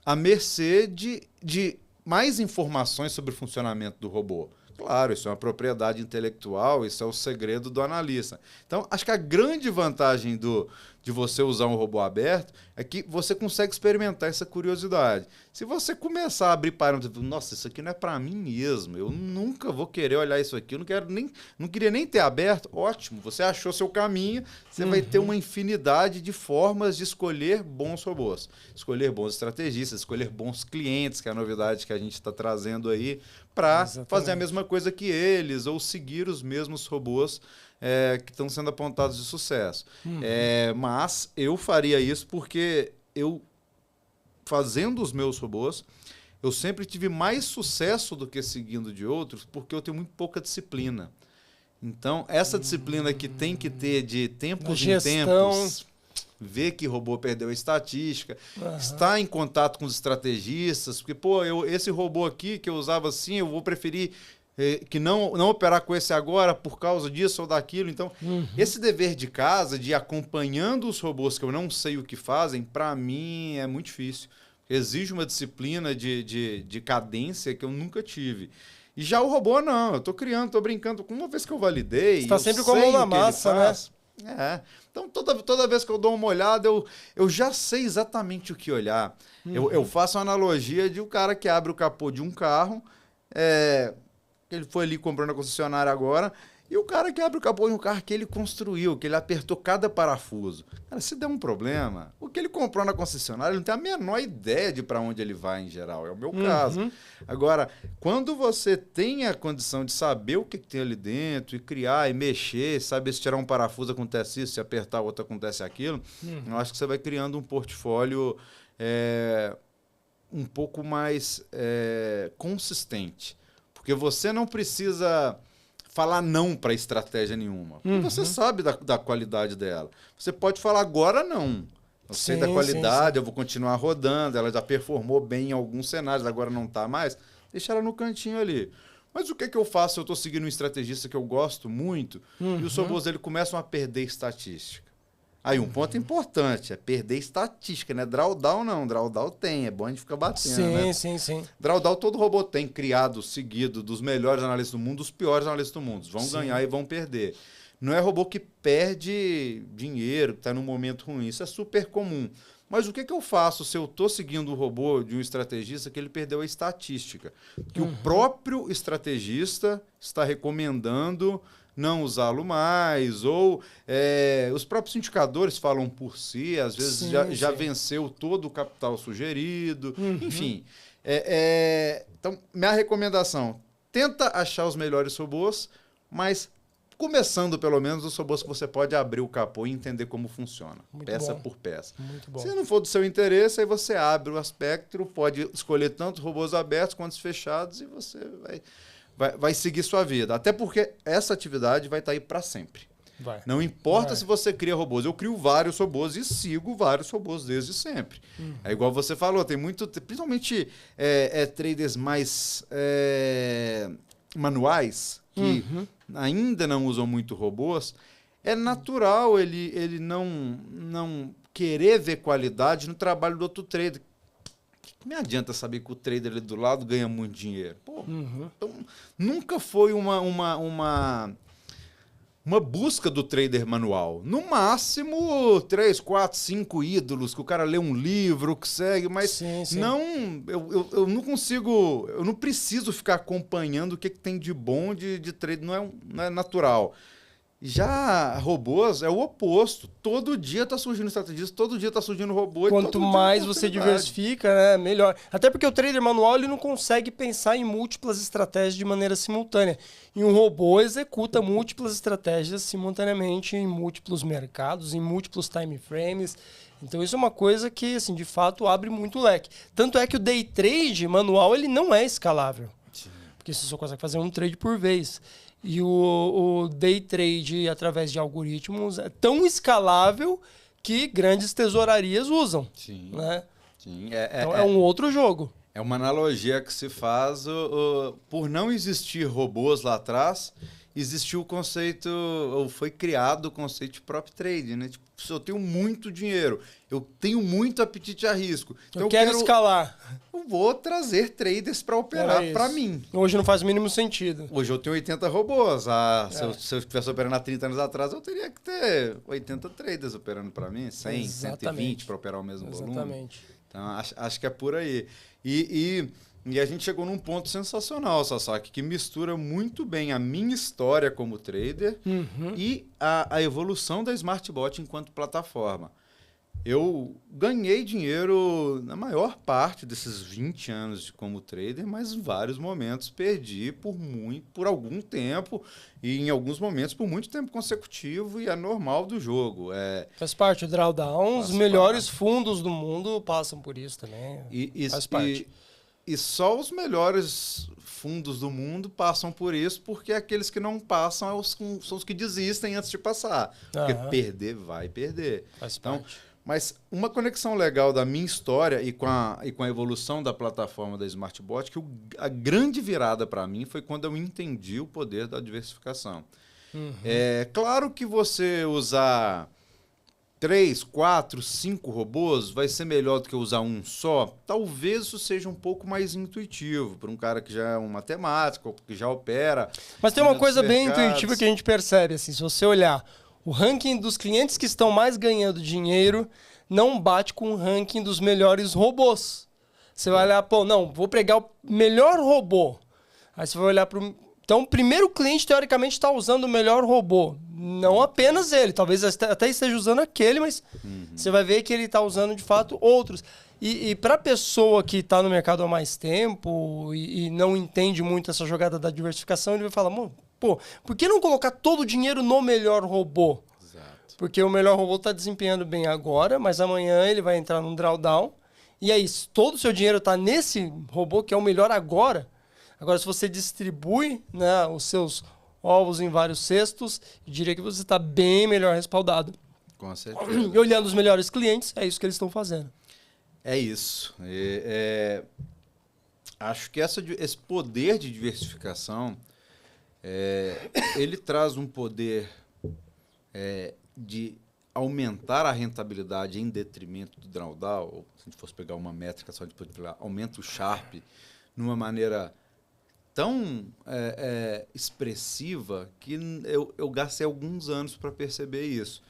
à mercê de mais informações sobre o funcionamento do robô. Claro, isso é uma propriedade intelectual, isso é o segredo do analista. Então, acho que a grande vantagem de você usar um robô aberto é que você consegue experimentar essa curiosidade. Se você começar a abrir parâmetros, nossa, isso aqui não é para mim mesmo, eu nunca vou querer olhar isso aqui, eu não queria nem ter aberto, ótimo, você achou seu caminho, você vai ter uma infinidade de formas de escolher bons robôs, escolher bons estrategistas, escolher bons clientes, que é a novidade que a gente está trazendo aí, para fazer a mesma coisa que eles, ou seguir os mesmos robôs que estão sendo apontados de sucesso. Mas eu faria isso porque eu, fazendo os meus robôs, eu sempre tive mais sucesso do que seguindo de outros, porque eu tenho muito pouca disciplina. Então, essa disciplina que tem que ter de tempos em tempos, ver que robô perdeu a estatística, estar em contato com os estrategistas, porque, esse robô aqui que eu usava assim, eu vou preferir que não operar com esse agora por causa disso ou daquilo. Então, esse dever de casa, de ir acompanhando os robôs que eu não sei o que fazem, para mim é muito difícil. Exige uma disciplina de cadência que eu nunca tive. E já o robô, não. Eu estou criando, estou brincando. Uma vez que eu validei... Você está sempre com a mão na massa, né? Então, toda vez que eu dou uma olhada, eu já sei exatamente o que olhar. Eu faço a analogia de um cara que abre o capô de um carro... Ele foi ali comprando a concessionária agora, e o cara que abre o capô de um carro que ele construiu, que ele apertou cada parafuso. Cara, se der um problema, o que ele comprou na concessionária, ele não tem a menor ideia de para onde ele vai em geral. É o meu caso. Agora, quando você tem a condição de saber o que tem ali dentro, e criar, e mexer, saber se tirar um parafuso acontece isso, se apertar outro acontece aquilo, eu acho que você vai criando um portfólio um pouco mais consistente. Porque você não precisa falar não para estratégia nenhuma. Porque você sabe da qualidade dela. Você pode falar agora não. Eu sei da qualidade, eu vou continuar rodando, ela já performou bem em alguns cenários, agora não está mais. Deixa ela no cantinho ali. Mas o que eu faço? Eu estou seguindo um estrategista que eu gosto muito e os robôs dele começam a perder estatística. Aí, um ponto importante é perder estatística, né? Drawdown não, drawdown tem, é bom a gente ficar batendo, né? Sim. Drawdown todo robô tem, criado, seguido, dos melhores analistas do mundo, dos piores analistas do mundo. Vão ganhar e vão perder. Não é robô que perde dinheiro, que está num momento ruim, isso é super comum. Mas o que eu faço se eu estou seguindo o robô de um estrategista que ele perdeu a estatística? Que o próprio estrategista está recomendando não usá-lo mais, ou os próprios indicadores falam por si, às vezes já venceu todo o capital sugerido, enfim. Então, minha recomendação, tenta achar os melhores robôs, mas começando pelo menos os robôs que você pode abrir o capô e entender como funciona, peça por peça. Muito bom. Se não for do seu interesse, aí você abre o espectro, pode escolher tanto robôs abertos quanto fechados e você vai seguir sua vida. Até porque essa atividade vai estar aí para sempre. Não importa se você cria robôs. Eu crio vários robôs e sigo vários robôs desde sempre. É igual você falou, tem muito... Principalmente traders mais manuais, que ainda não usam muito robôs. É natural ele não querer ver qualidade no trabalho do outro trader. Me adianta saber que o trader ali do lado ganha muito dinheiro. Então, nunca foi uma busca do trader manual. No máximo, 3, 4, 5 ídolos, que o cara lê um livro, que segue, mas eu não consigo, eu não preciso ficar acompanhando o que tem de bom de trader, não é natural. Já robôs é o oposto. Todo dia está surgindo estrategista, todo dia está surgindo robô. Quanto mais você diversifica, né, melhor. Até porque o trader manual ele não consegue pensar em múltiplas estratégias de maneira simultânea. E um robô executa múltiplas estratégias simultaneamente em múltiplos mercados, em múltiplos time frames. Então isso é uma coisa que, assim, de fato abre muito leque. Tanto é que o day trade manual ele não é escalável. porque você só consegue fazer um trade por vez. E o day trade, através de algoritmos, é tão escalável que grandes tesourarias usam. Sim. Né? Sim. Então é um outro jogo. É uma analogia que se faz por não existir robôs lá atrás, existiu o conceito, ou foi criado o conceito de prop trade, né? Tipo, se eu tenho muito dinheiro, eu tenho muito apetite a risco. Então eu quero escalar. Eu vou trazer traders para operar para mim. Hoje não faz o mínimo sentido. Hoje eu tenho 80 robôs. Se eu estivesse operando há 30 anos atrás, eu teria que ter 80 traders operando para mim, 100, Exatamente. 120 para operar o mesmo volume. Exatamente. Então, acho que é por aí. E a gente chegou num ponto sensacional, Sasaki, que mistura muito bem a minha história como trader e a evolução da SmartBot enquanto plataforma. Eu ganhei dinheiro na maior parte desses 20 anos como trader, mas em vários momentos perdi por algum tempo e em alguns momentos por muito tempo consecutivo, e é normal do jogo. Faz parte do drawdown, os melhores fundos do mundo passam por isso também. Faz parte. E só os melhores fundos do mundo passam por isso, porque aqueles que não passam são os que desistem antes de passar. Porque perder vai perder. Faz parte. Mas uma conexão legal da minha história e com a evolução da plataforma da SmartBot, que a grande virada para mim foi quando eu entendi o poder da diversificação. É claro que você usar 3, 4, 5 robôs vai ser melhor do que usar um só. Talvez isso seja um pouco mais intuitivo para um cara que já é um matemático, que já opera. Mas tem uma coisa bem intuitiva que a gente percebe, assim, se você olhar o ranking dos clientes que estão mais ganhando dinheiro não bate com o ranking dos melhores robôs. Você vai olhar, vou pegar o melhor robô. Aí você vai olhar para Então, o primeiro cliente, teoricamente, está usando o melhor robô. Não apenas ele. Talvez até esteja usando aquele, mas você vai ver que ele está usando, de fato, outros. E para a pessoa que está no mercado há mais tempo e não entende muito essa jogada da diversificação, ele vai falar, por que não colocar todo o dinheiro no melhor robô? Exato. Porque o melhor robô está desempenhando bem agora, mas amanhã ele vai entrar num drawdown. E aí, se todo o seu dinheiro está nesse robô, que é o melhor agora, se você distribui, né, os seus ovos em vários cestos, eu diria que você está bem melhor respaldado. Com certeza. E olhando os melhores clientes, é isso que eles estão fazendo. É isso. Acho que esse poder de diversificação, ele traz um poder de aumentar a rentabilidade em detrimento do drawdown. Ou, se a gente fosse pegar uma métrica só de aumenta o Sharpe numa maneira tão expressiva que eu gastei alguns anos para perceber isso.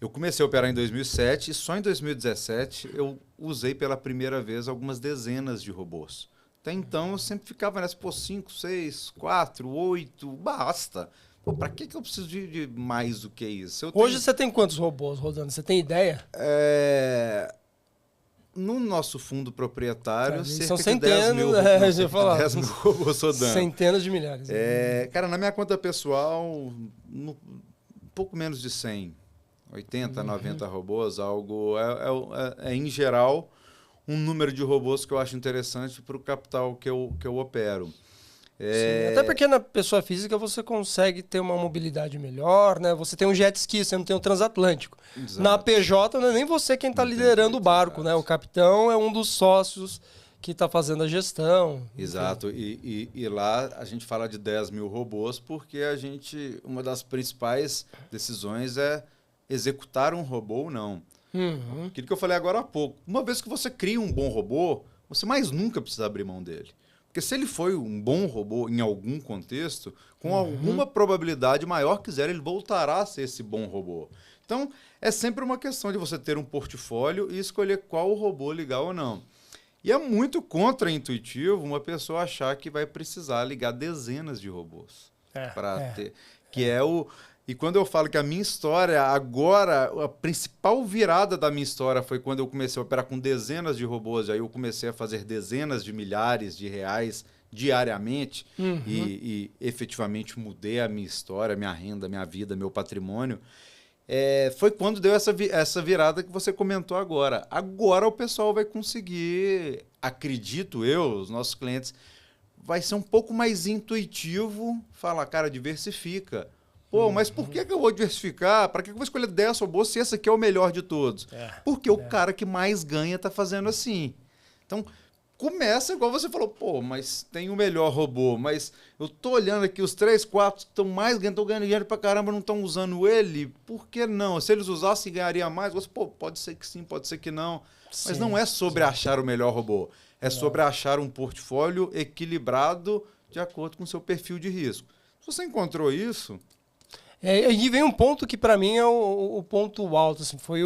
Eu comecei a operar em 2007 e só em 2017 eu usei pela primeira vez algumas dezenas de robôs. Até então eu sempre ficava nessa, 5, 6, 4, 8, basta. Para que eu preciso de mais do que isso? Hoje você tem quantos robôs rodando? Você tem ideia? No nosso fundo proprietário, cerca são de centenas, 10 mil robôs rodando. Centenas de milhares. Cara, na minha conta pessoal, um pouco menos de 100. 80, 90 robôs, algo... em geral, um número de robôs que eu acho interessante para o capital que eu opero. Sim, até porque na pessoa física você consegue ter uma mobilidade melhor, né? Você tem um jet ski, você não tem um transatlântico. Exato. Na PJ não é nem você quem está liderando o barco, exato, né? O capitão é um dos sócios que está fazendo a gestão. Exato. E lá a gente fala de 10 mil robôs porque uma das principais decisões é executar um robô ou não. Aquilo que eu falei agora há pouco. Uma vez que você cria um bom robô, você mais nunca precisa abrir mão dele. Porque se ele foi um bom robô em algum contexto, com alguma probabilidade maior que zero, ele voltará a ser esse bom robô. Então, é sempre uma questão de você ter um portfólio e escolher qual robô ligar ou não. E é muito contraintuitivo uma pessoa achar que vai precisar ligar dezenas de robôs para ter. Que é o... E quando eu falo que a minha história, agora, a principal virada da minha história foi quando eu comecei a operar com dezenas de robôs, aí eu comecei a fazer dezenas de milhares de reais diariamente e efetivamente mudei a minha história, minha renda, minha vida, meu patrimônio. Foi quando deu essa virada que você comentou agora. Agora o pessoal vai conseguir, acredito eu, os nossos clientes vai ser um pouco mais intuitivo falar, cara, diversifica. Pô, mas por que eu vou diversificar? Para que eu vou escolher 10 robôs se esse aqui é o melhor de todos? Porque o cara que mais ganha tá fazendo assim. Então, começa igual você falou, pô, mas tem o melhor robô, mas eu tô olhando aqui os 3, 4 que estão mais ganhando, estão ganhando dinheiro pra caramba, não estão usando ele, por que não? Se eles usassem, ganharia mais? Você, pô, pode ser que sim, pode ser que não. Sim, mas não é sobre achar o melhor robô, é sobre achar um portfólio equilibrado de acordo com o seu perfil de risco. Se você encontrou isso... E vem um ponto que para mim é o ponto alto, assim, foi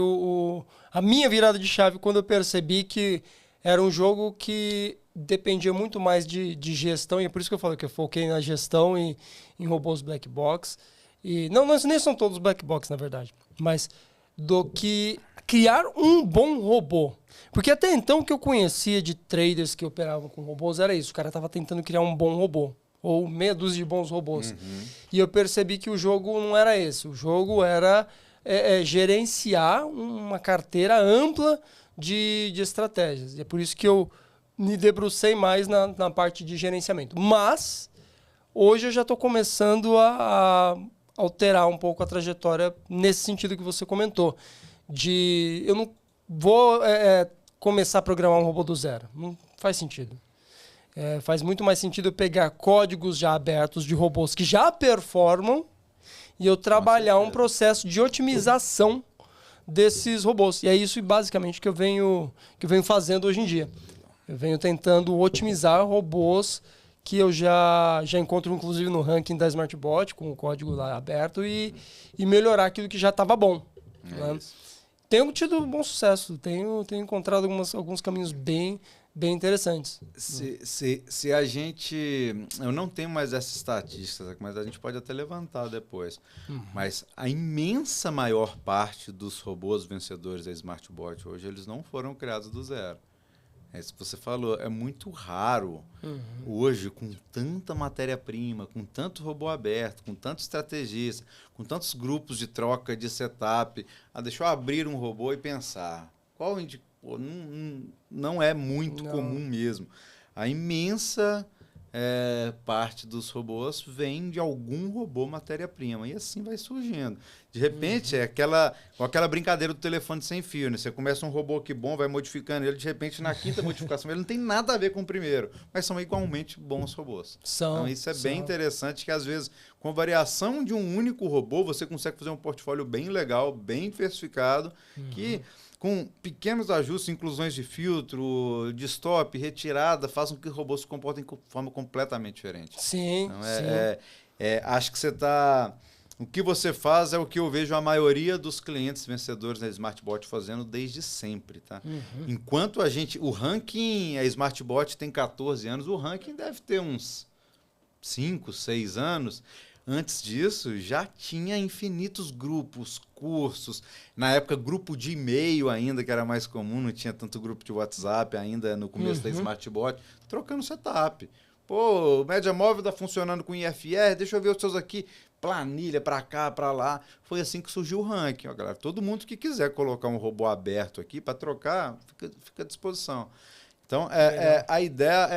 a minha virada de chave quando eu percebi que era um jogo que dependia muito mais de gestão, e é por isso que eu falo que eu foquei na gestão e em robôs black box. E não, nem são todos black box, na verdade, mas do que criar um bom robô. Porque até então o que eu conhecia de traders que operavam com robôs era isso, o cara estava tentando criar um bom robô, ou meia dúzia de bons robôs. E eu percebi que o jogo não era esse, o jogo era gerenciar uma carteira ampla de estratégias. E é por isso que eu me debrucei mais na parte de gerenciamento. Mas, hoje eu já estou começando a alterar um pouco a trajetória nesse sentido que você comentou. Eu não vou começar a programar um robô do zero. Não faz sentido. Faz muito mais sentido eu pegar códigos já abertos de robôs que já performam e eu trabalhar um processo de otimização desses robôs. E é isso basicamente que eu venho fazendo hoje em dia. Eu venho tentando otimizar robôs que eu já encontro inclusive no ranking da SmartBot, com o código lá aberto, e melhorar aquilo que já estava bom. Né? Tenho tido bom sucesso, tenho encontrado alguns caminhos bem interessantes. Se a gente... Eu não tenho mais essas estatísticas, mas a gente pode até levantar depois. Mas a imensa maior parte dos robôs vencedores da SmartBot hoje, eles não foram criados do zero. Isso que você falou, é muito raro hoje, com tanta matéria-prima, com tanto robô aberto, com tanto estrategista, com tantos grupos de troca de setup. Deixa eu abrir um robô e pensar. Pô, não é muito comum mesmo. A imensa parte dos robôs vem de algum robô matéria-prima. E assim vai surgindo. De repente, aquela brincadeira do telefone sem fio. Né? Você começa um robô que bom, vai modificando ele, de repente, na quinta modificação, ele não tem nada a ver com o primeiro. Mas são igualmente bons robôs. Então, isso é bem interessante, que às vezes, com a variação de um único robô, você consegue fazer um portfólio bem legal, bem diversificado, que... com pequenos ajustes, inclusões de filtro, de stop, retirada, fazem com que os robôs se comportem de forma completamente diferente. Sim, então, sim. Acho que você está... O que você faz é o que eu vejo a maioria dos clientes vencedores da SmartBot fazendo desde sempre. Tá? Enquanto o ranking, a SmartBot tem 14 anos, o ranking deve ter uns 5, 6 anos. Antes disso, já tinha infinitos grupos, cursos. Na época, grupo de e-mail ainda, que era mais comum, não tinha tanto grupo de WhatsApp ainda no começo da SmartBot, trocando setup. Pô, o média móvel está funcionando com IFR, deixa eu ver os seus aqui, planilha para cá, para lá. Foi assim que surgiu o ranking. Ó, galera, todo mundo que quiser colocar um robô aberto aqui para trocar, fica à disposição. Então, a ideia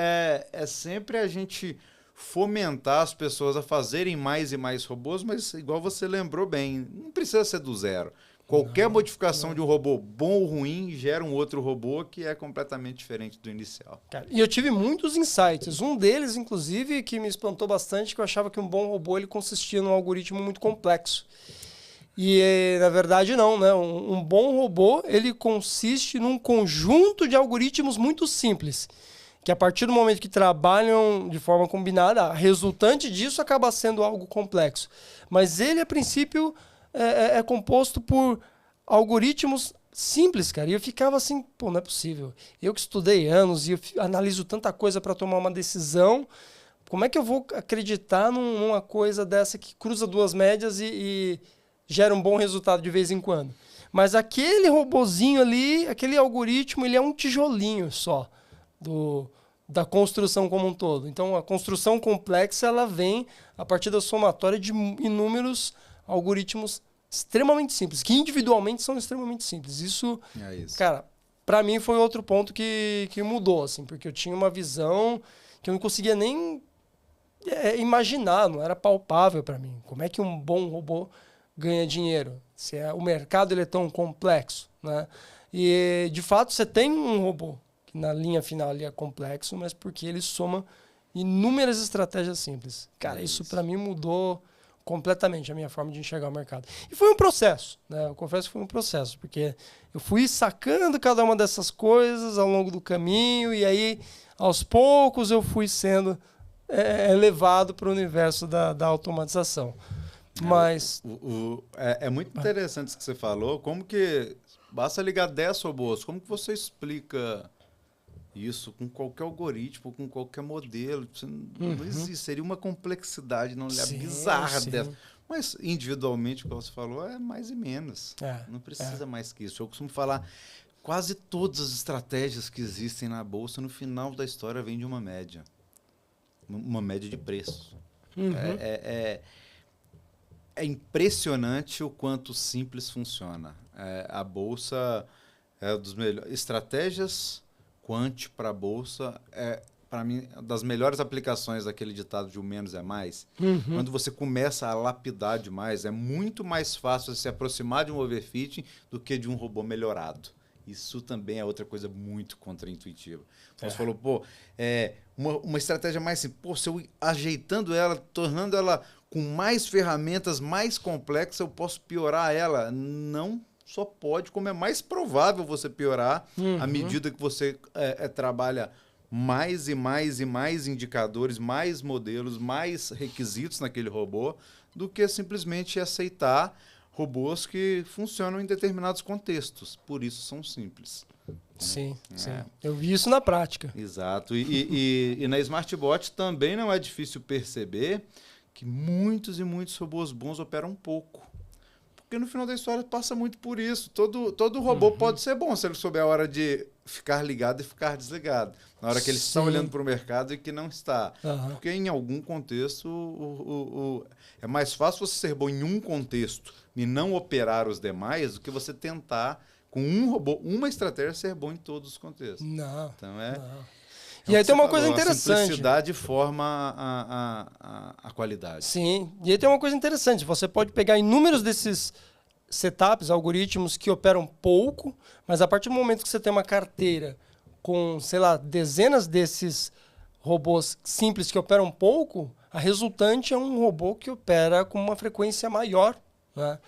é sempre a gente fomentar as pessoas a fazerem mais e mais robôs, mas igual você lembrou bem, não precisa ser do zero. Qualquer modificação de um robô bom ou ruim gera um outro robô que é completamente diferente do inicial. Cara, e eu tive muitos insights. Um deles, inclusive, que me espantou bastante, que eu achava que um bom robô ele consistia num algoritmo muito complexo. E, na verdade, não, né? Um bom robô ele consiste num conjunto de algoritmos muito simples, que a partir do momento que trabalham de forma combinada, a resultante disso acaba sendo algo complexo. Mas ele, a princípio, é composto por algoritmos simples, cara. E eu ficava assim, pô, não é possível. Eu que estudei anos e eu analiso tanta coisa para tomar uma decisão, como é que eu vou acreditar numa coisa dessa que cruza duas médias e gera um bom resultado de vez em quando? Mas aquele robozinho ali, aquele algoritmo, ele é um tijolinho só da construção como um todo. Então, a construção complexa ela vem a partir da somatória de inúmeros algoritmos extremamente simples, que individualmente são extremamente simples. Isso. Cara, para mim foi outro ponto que mudou, assim, porque eu tinha uma visão que eu não conseguia nem imaginar, não era palpável para mim. Como é que um bom robô ganha dinheiro? Se o mercado ele é tão complexo, né? E, de fato, você tem um robô que na linha final ele é complexo, mas porque ele soma inúmeras estratégias simples. Cara, isso para mim mudou completamente a minha forma de enxergar o mercado. E foi um processo, né? Eu confesso que foi um processo, porque eu fui sacando cada uma dessas coisas ao longo do caminho e aí, aos poucos, eu fui sendo levado para o universo da automatização. Mas... É muito interessante isso que você falou. Como que... Basta ligar 10 robôs. Como que você explica isso com qualquer algoritmo, com qualquer modelo? Não existe. Seria uma complexidade não bizarra dessa. Mas individualmente, como você falou, é mais e menos. Não precisa mais que isso. Eu costumo falar, quase todas as estratégias que existem na Bolsa, no final da história, vem de uma média. Uma média de preço. É impressionante o quanto simples funciona. A Bolsa é dos melhores. Estratégias quant para a Bolsa para mim, das melhores aplicações daquele ditado de o menos é mais. Quando você começa a lapidar demais, é muito mais fácil se aproximar de um overfitting do que de um robô melhorado. Isso também é outra coisa muito contraintuitiva. Você falou, uma estratégia mais simples, se eu ajeitando ela, tornando ela com mais ferramentas, mais complexa, eu posso piorar ela. Não só pode, como é mais provável você piorar à medida que você trabalha mais e mais e mais indicadores, mais modelos, mais requisitos naquele robô, do que simplesmente aceitar robôs que funcionam em determinados contextos. Por isso são simples. Sim. Eu vi isso na prática. Exato. E na SmartBot também não é difícil perceber que muitos e muitos robôs bons operam pouco. Porque no final da história passa muito por isso. Todo robô pode ser bom se ele souber a hora de ficar ligado e ficar desligado. Na hora que ele está olhando para o mercado e que não está. Porque em algum contexto é mais fácil você ser bom em um contexto e não operar os demais do que você tentar, com um robô, uma estratégia, ser bom em todos os contextos. Não. Então E aí tem uma coisa interessante. A simplicidade forma a qualidade. Sim. E aí tem uma coisa interessante. Você pode pegar inúmeros desses setups, algoritmos que operam pouco, mas a partir do momento que você tem uma carteira com, sei lá, dezenas desses robôs simples que operam pouco, a resultante é um robô que opera com uma frequência maior, né?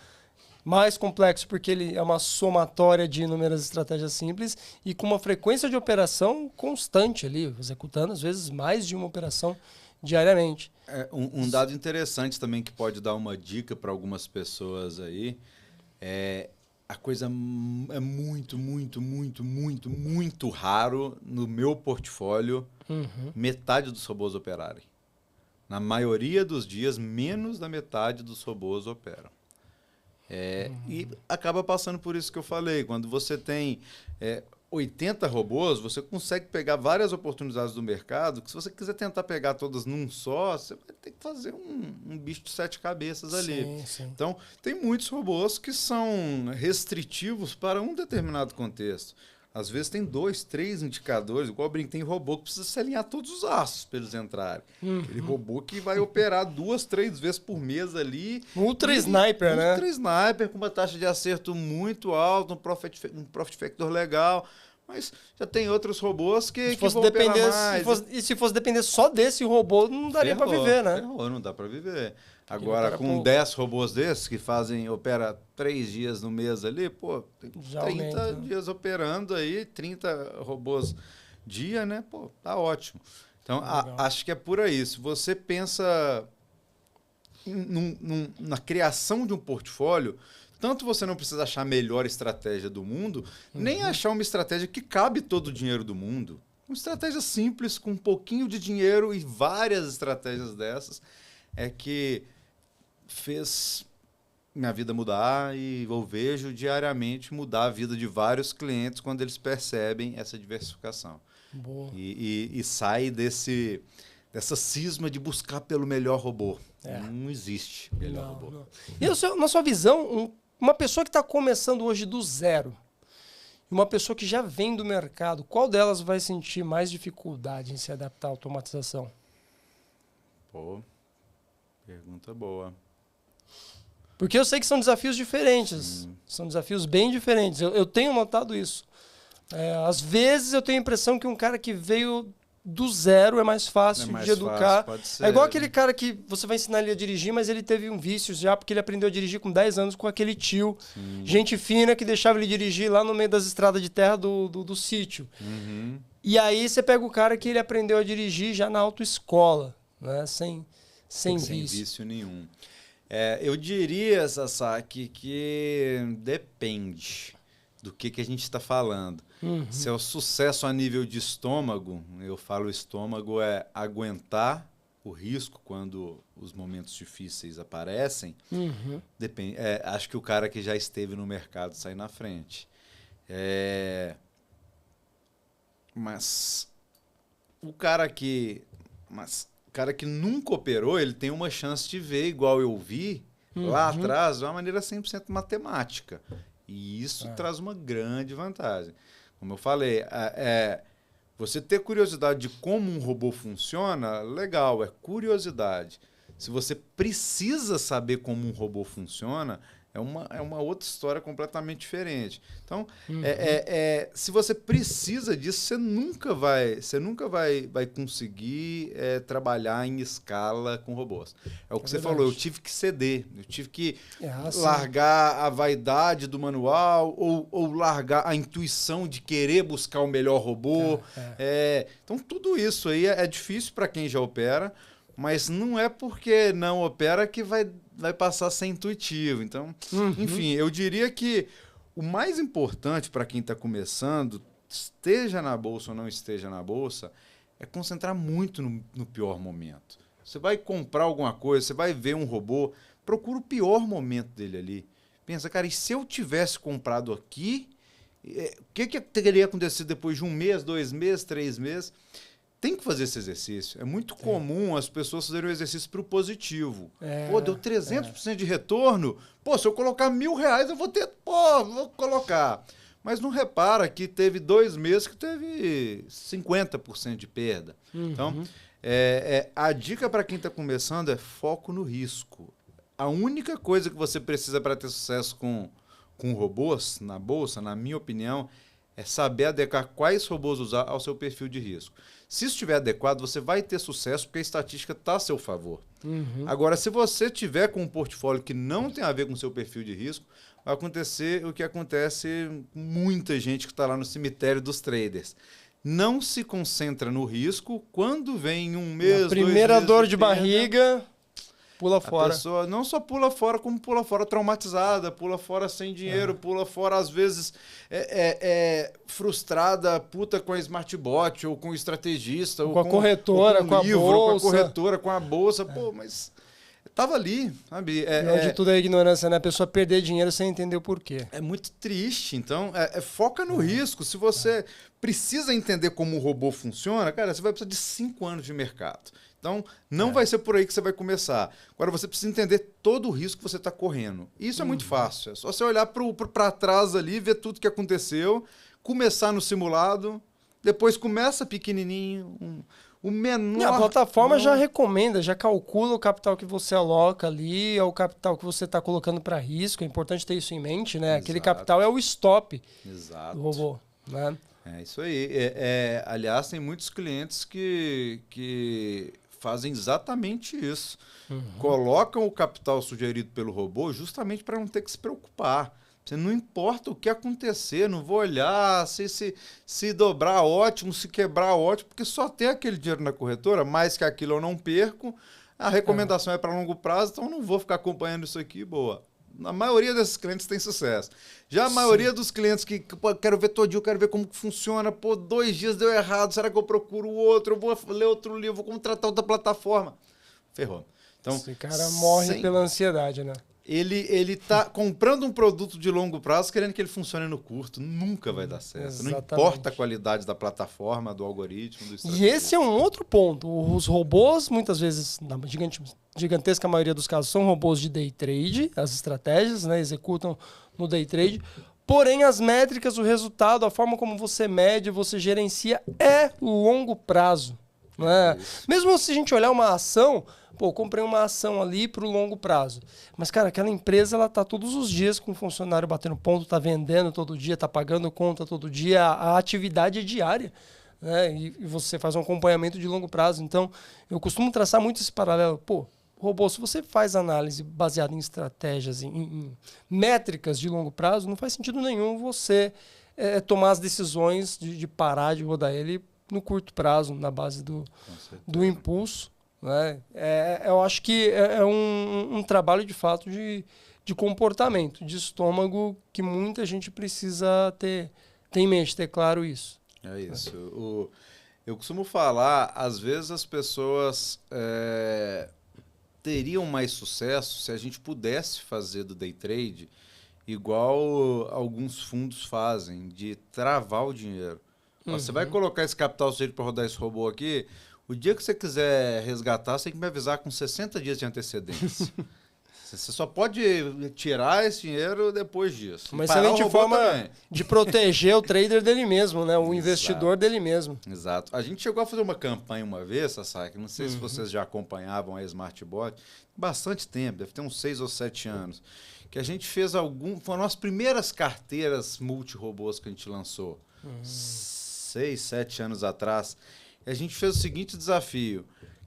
Mais complexo porque ele é uma somatória de inúmeras estratégias simples e com uma frequência de operação constante ali, executando às vezes mais de uma operação diariamente. Um dado interessante também que pode dar uma dica para algumas pessoas aí a coisa é muito, muito, muito, muito, muito raro no meu portfólio metade dos robôs operarem. Na maioria dos dias, menos da metade dos robôs operam. E acaba passando por isso que eu falei. Quando você tem 80 robôs, você consegue pegar várias oportunidades do mercado que se você quiser tentar pegar todas num só, você vai ter que fazer um bicho de 7 cabeças ali. Sim. Então, tem muitos robôs que são restritivos para um determinado contexto. Às vezes tem 2, 3 indicadores, igual eu brinco, tem robô que precisa se alinhar todos os aços para eles entrarem. Aquele robô que vai operar 2, 3 vezes por mês ali. Ultra Sniper, né? Ultra Sniper, com uma taxa de acerto muito alta, um profit factor legal. Mas já tem outros robôs que vão operar mais. Se fosse depender só desse robô, não daria para viver, né? Não dá para viver. Agora, com 10 robôs desses que opera 3 dias no mês ali, pô, tem 30 dias operando aí, 30 robôs dia, né? Pô, tá ótimo. Então, acho que é por aí. Se você pensa na criação de um portfólio, tanto você não precisa achar a melhor estratégia do mundo, nem achar uma estratégia que cabe todo o dinheiro do mundo. Uma estratégia simples, com um pouquinho de dinheiro e várias estratégias dessas, é que fez minha vida mudar e eu vejo diariamente mudar a vida de vários clientes quando eles percebem essa diversificação. Boa. E sai dessa cisma de buscar pelo melhor robô. Não existe melhor robô. Não. E na sua visão, uma pessoa que está começando hoje do zero, e uma pessoa que já vem do mercado, qual delas vai sentir mais dificuldade em se adaptar à automatização? Pô, pergunta boa. Porque eu sei que são desafios diferentes, são desafios bem diferentes. Eu tenho notado isso. Às vezes eu tenho a impressão que um cara que veio do zero é mais fácil de educar. Pode ser. É igual aquele cara que você vai ensinar ele a dirigir, mas ele teve um vício já, porque ele aprendeu a dirigir com 10 anos com aquele tio, gente fina, que deixava ele dirigir lá no meio das estradas de terra do sítio. Uhum. E aí você pega o cara que ele aprendeu a dirigir já na autoescola, né? Sem vício nenhum. Eu diria, Sasaki, que depende do que a gente está falando. Se é o sucesso a nível de estômago, eu falo estômago é aguentar o risco quando os momentos difíceis aparecem. Depende. Acho que o cara que já esteve no mercado sai na frente. Mas o cara que nunca operou, ele tem uma chance de ver, igual eu vi lá atrás, de uma maneira 100% matemática. E isso traz uma grande vantagem. Como eu falei, você ter curiosidade de como um robô funciona, legal, é curiosidade. Se você precisa saber como um robô funciona, é uma outra história completamente diferente. Então, se você precisa disso, você nunca vai conseguir trabalhar em escala com robôs. É o que você falou, eu tive que ceder, eu tive que largar a vaidade do manual ou largar a intuição de querer buscar o melhor robô. Então, tudo isso aí é difícil para quem já opera, mas não é porque não opera que vai passar a ser intuitivo. Então, enfim, eu diria que o mais importante para quem está começando, esteja na bolsa ou não esteja na bolsa, é concentrar muito no pior momento. Você vai comprar alguma coisa, você vai ver um robô, procura o pior momento dele ali. Pensa, cara, e se eu tivesse comprado aqui, o que teria acontecido depois de 1 mês, 2 meses, 3 meses? Tem que fazer esse exercício. É muito comum as pessoas fazerem o exercício para o positivo. Deu 300% de retorno. Se eu colocar R$1.000, eu vou ter... vou colocar. Mas não repara que teve 2 meses que teve 50% de perda. Então, a dica para quem está começando é foco no risco. A única coisa que você precisa para ter sucesso com robôs na bolsa, na minha opinião, é saber adequar quais robôs usar ao seu perfil de risco. Se estiver adequado, você vai ter sucesso porque a estatística está a seu favor. Agora, se você tiver com um portfólio que não tem a ver com o seu perfil de risco, vai acontecer o que acontece com muita gente que está lá no cemitério dos traders. Não se concentra no risco. Quando vem 1 mês, 2 meses... Primeira dor de barriga... Pula fora. A pessoa não só pula fora, como pula fora traumatizada, pula fora sem dinheiro, pula fora, às vezes, frustrada, puta com a Smartbot, ou com o estrategista, ou com a corretora, com a bolsa. Com a corretora, com a bolsa. Mas tava ali, sabe? De tudo é ignorância, né? A pessoa perder dinheiro sem entender o porquê. É muito triste. Então, foca no risco. Se você precisa entender como o robô funciona, cara, você vai precisar de 5 anos de mercado. Então, não vai ser por aí que você vai começar. Agora, você precisa entender todo o risco que você está correndo. Isso é muito fácil. É só você olhar para trás ali, ver tudo que aconteceu, começar no simulado, depois começa pequenininho, o menor... A plataforma já recomenda, já calcula o capital que você aloca ali, é o capital que você está colocando para risco. É importante ter isso em mente, né? Exato. Aquele capital é o stop do robô, né? É isso aí. Aliás, tem muitos clientes que fazem exatamente isso. Colocam o capital sugerido pelo robô justamente para não ter que se preocupar. Você não importa o que acontecer, não vou olhar se dobrar ótimo, se quebrar ótimo, porque só tem aquele dinheiro na corretora, mais que aquilo eu não perco. A recomendação é para longo prazo, então eu não vou ficar acompanhando isso aqui, boa. A maioria desses clientes tem sucesso. Já a maioria dos clientes que quero ver todo dia, eu quero ver como que funciona, 2 dias deu errado, será que eu procuro outro? Eu vou ler outro livro, vou contratar outra plataforma. Ferrou. Então, esse cara morre pela ansiedade, né? Ele tá comprando um produto de longo prazo querendo que ele funcione no curto. Nunca vai dar certo. Exatamente. Não importa a qualidade da plataforma, do algoritmo, do estratégia. E esse é um outro ponto. Os robôs, muitas vezes, na gigantesca maioria dos casos, são robôs de day trade. As estratégias, né, executam no day trade. Porém, as métricas, o resultado, a forma como você mede, você gerencia é longo prazo. Né? Mesmo se a gente olhar uma ação, pô, eu comprei uma ação ali para o longo prazo. Mas, cara, aquela empresa, ela tá todos os dias com o funcionário batendo ponto, tá vendendo todo dia, tá pagando conta todo dia, a atividade é diária. Né? E você faz um acompanhamento de longo prazo. Então, eu costumo traçar muito esse paralelo. Pô, robô, se você faz análise baseada em estratégias, em métricas de longo prazo, não faz sentido nenhum você tomar as decisões de parar de rodar ele no curto prazo, na base do impulso. Né? Eu acho que é um trabalho, de fato, de comportamento, de estômago, que muita gente precisa ter em mente, ter claro isso. É isso. Eu costumo falar, às vezes as pessoas teriam mais sucesso se a gente pudesse fazer do day trade igual alguns fundos fazem, de travar o dinheiro. Você vai colocar esse capital para rodar esse robô aqui, o dia que você quiser resgatar, você tem que me avisar com 60 dias de antecedência. Você só pode tirar esse dinheiro depois disso. Uma excelente forma de proteger o trader dele mesmo, né? O investidor dele mesmo. Exato. A gente chegou a fazer uma campanha uma vez, Sasaki, não sei se vocês já acompanhavam a Smartbot, bastante tempo, deve ter uns 6 ou 7 anos, que a gente fez foram as primeiras carteiras multi-robôs que a gente lançou. 6, 7 anos atrás. E a gente fez o seguinte desafio.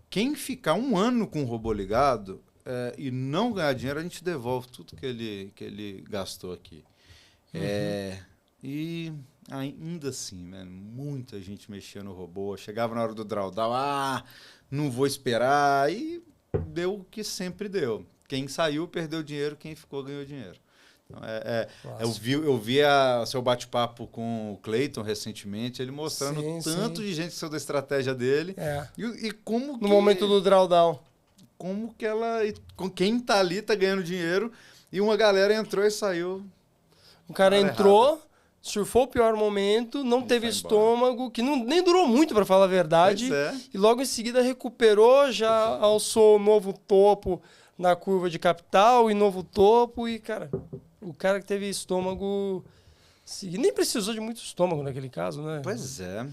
Quem ficar um ano com o robô ligado e não ganhar dinheiro, a gente devolve tudo que ele gastou aqui. E ainda assim, né, muita gente mexia no robô. Chegava na hora do drawdown, não vou esperar. E deu o que sempre deu. Quem saiu perdeu dinheiro, quem ficou ganhou dinheiro. Então, eu vi seu bate-papo com o Clayton recentemente, ele mostrando tanto de gente que saiu da estratégia dele e como no momento do drawdown. Como que quem tá ali tá ganhando dinheiro e uma galera entrou e saiu. O cara entrou, surfou o pior momento, não teve estômago, que nem durou muito, para falar a verdade, e logo em seguida recuperou, já alçou o novo topo na curva de capital e novo topo, e, cara, o cara que teve estômago nem precisou de muito estômago naquele caso, né? Pois é.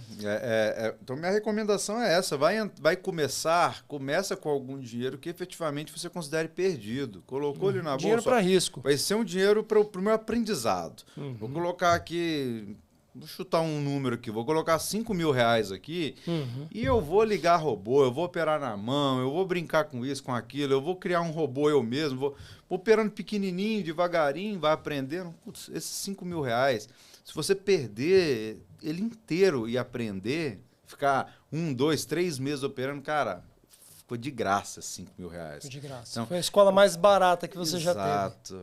Então, minha recomendação é essa. Começa com algum dinheiro que efetivamente você considere perdido. Colocou ali na bolsa. Dinheiro para risco. Vai ser um dinheiro para o meu aprendizado. Vou colocar aqui... Vou chutar um número aqui, vou colocar R$5.000 aqui e eu vou ligar robô, eu vou operar na mão, eu vou brincar com isso, com aquilo, eu vou criar um robô eu mesmo, vou operando pequenininho, devagarinho, vai aprendendo. Putz, esses R$5.000, se você perder ele inteiro e aprender, ficar 1, 2, 3 meses operando, cara... Ficou de graça R$5.000. Ficou de graça. Então, foi a escola mais barata que você já teve. Exato.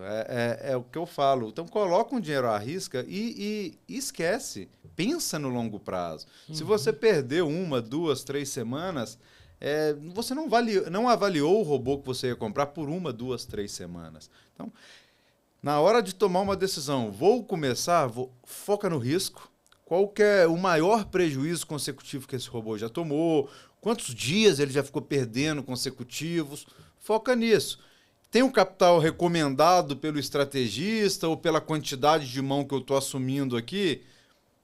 É o que eu falo. Então, coloca um dinheiro à risca e esquece. Pensa no longo prazo. Se você perdeu 1, 2, 3 semanas, você não avaliou o robô que você ia comprar por 1, 2, 3 semanas. Então, na hora de tomar uma decisão, foca no risco. Qual que é o maior prejuízo consecutivo que esse robô já tomou? Quantos dias ele já ficou perdendo consecutivos? Foca nisso. Tem um capital recomendado pelo estrategista ou pela quantidade de mão que eu estou assumindo aqui?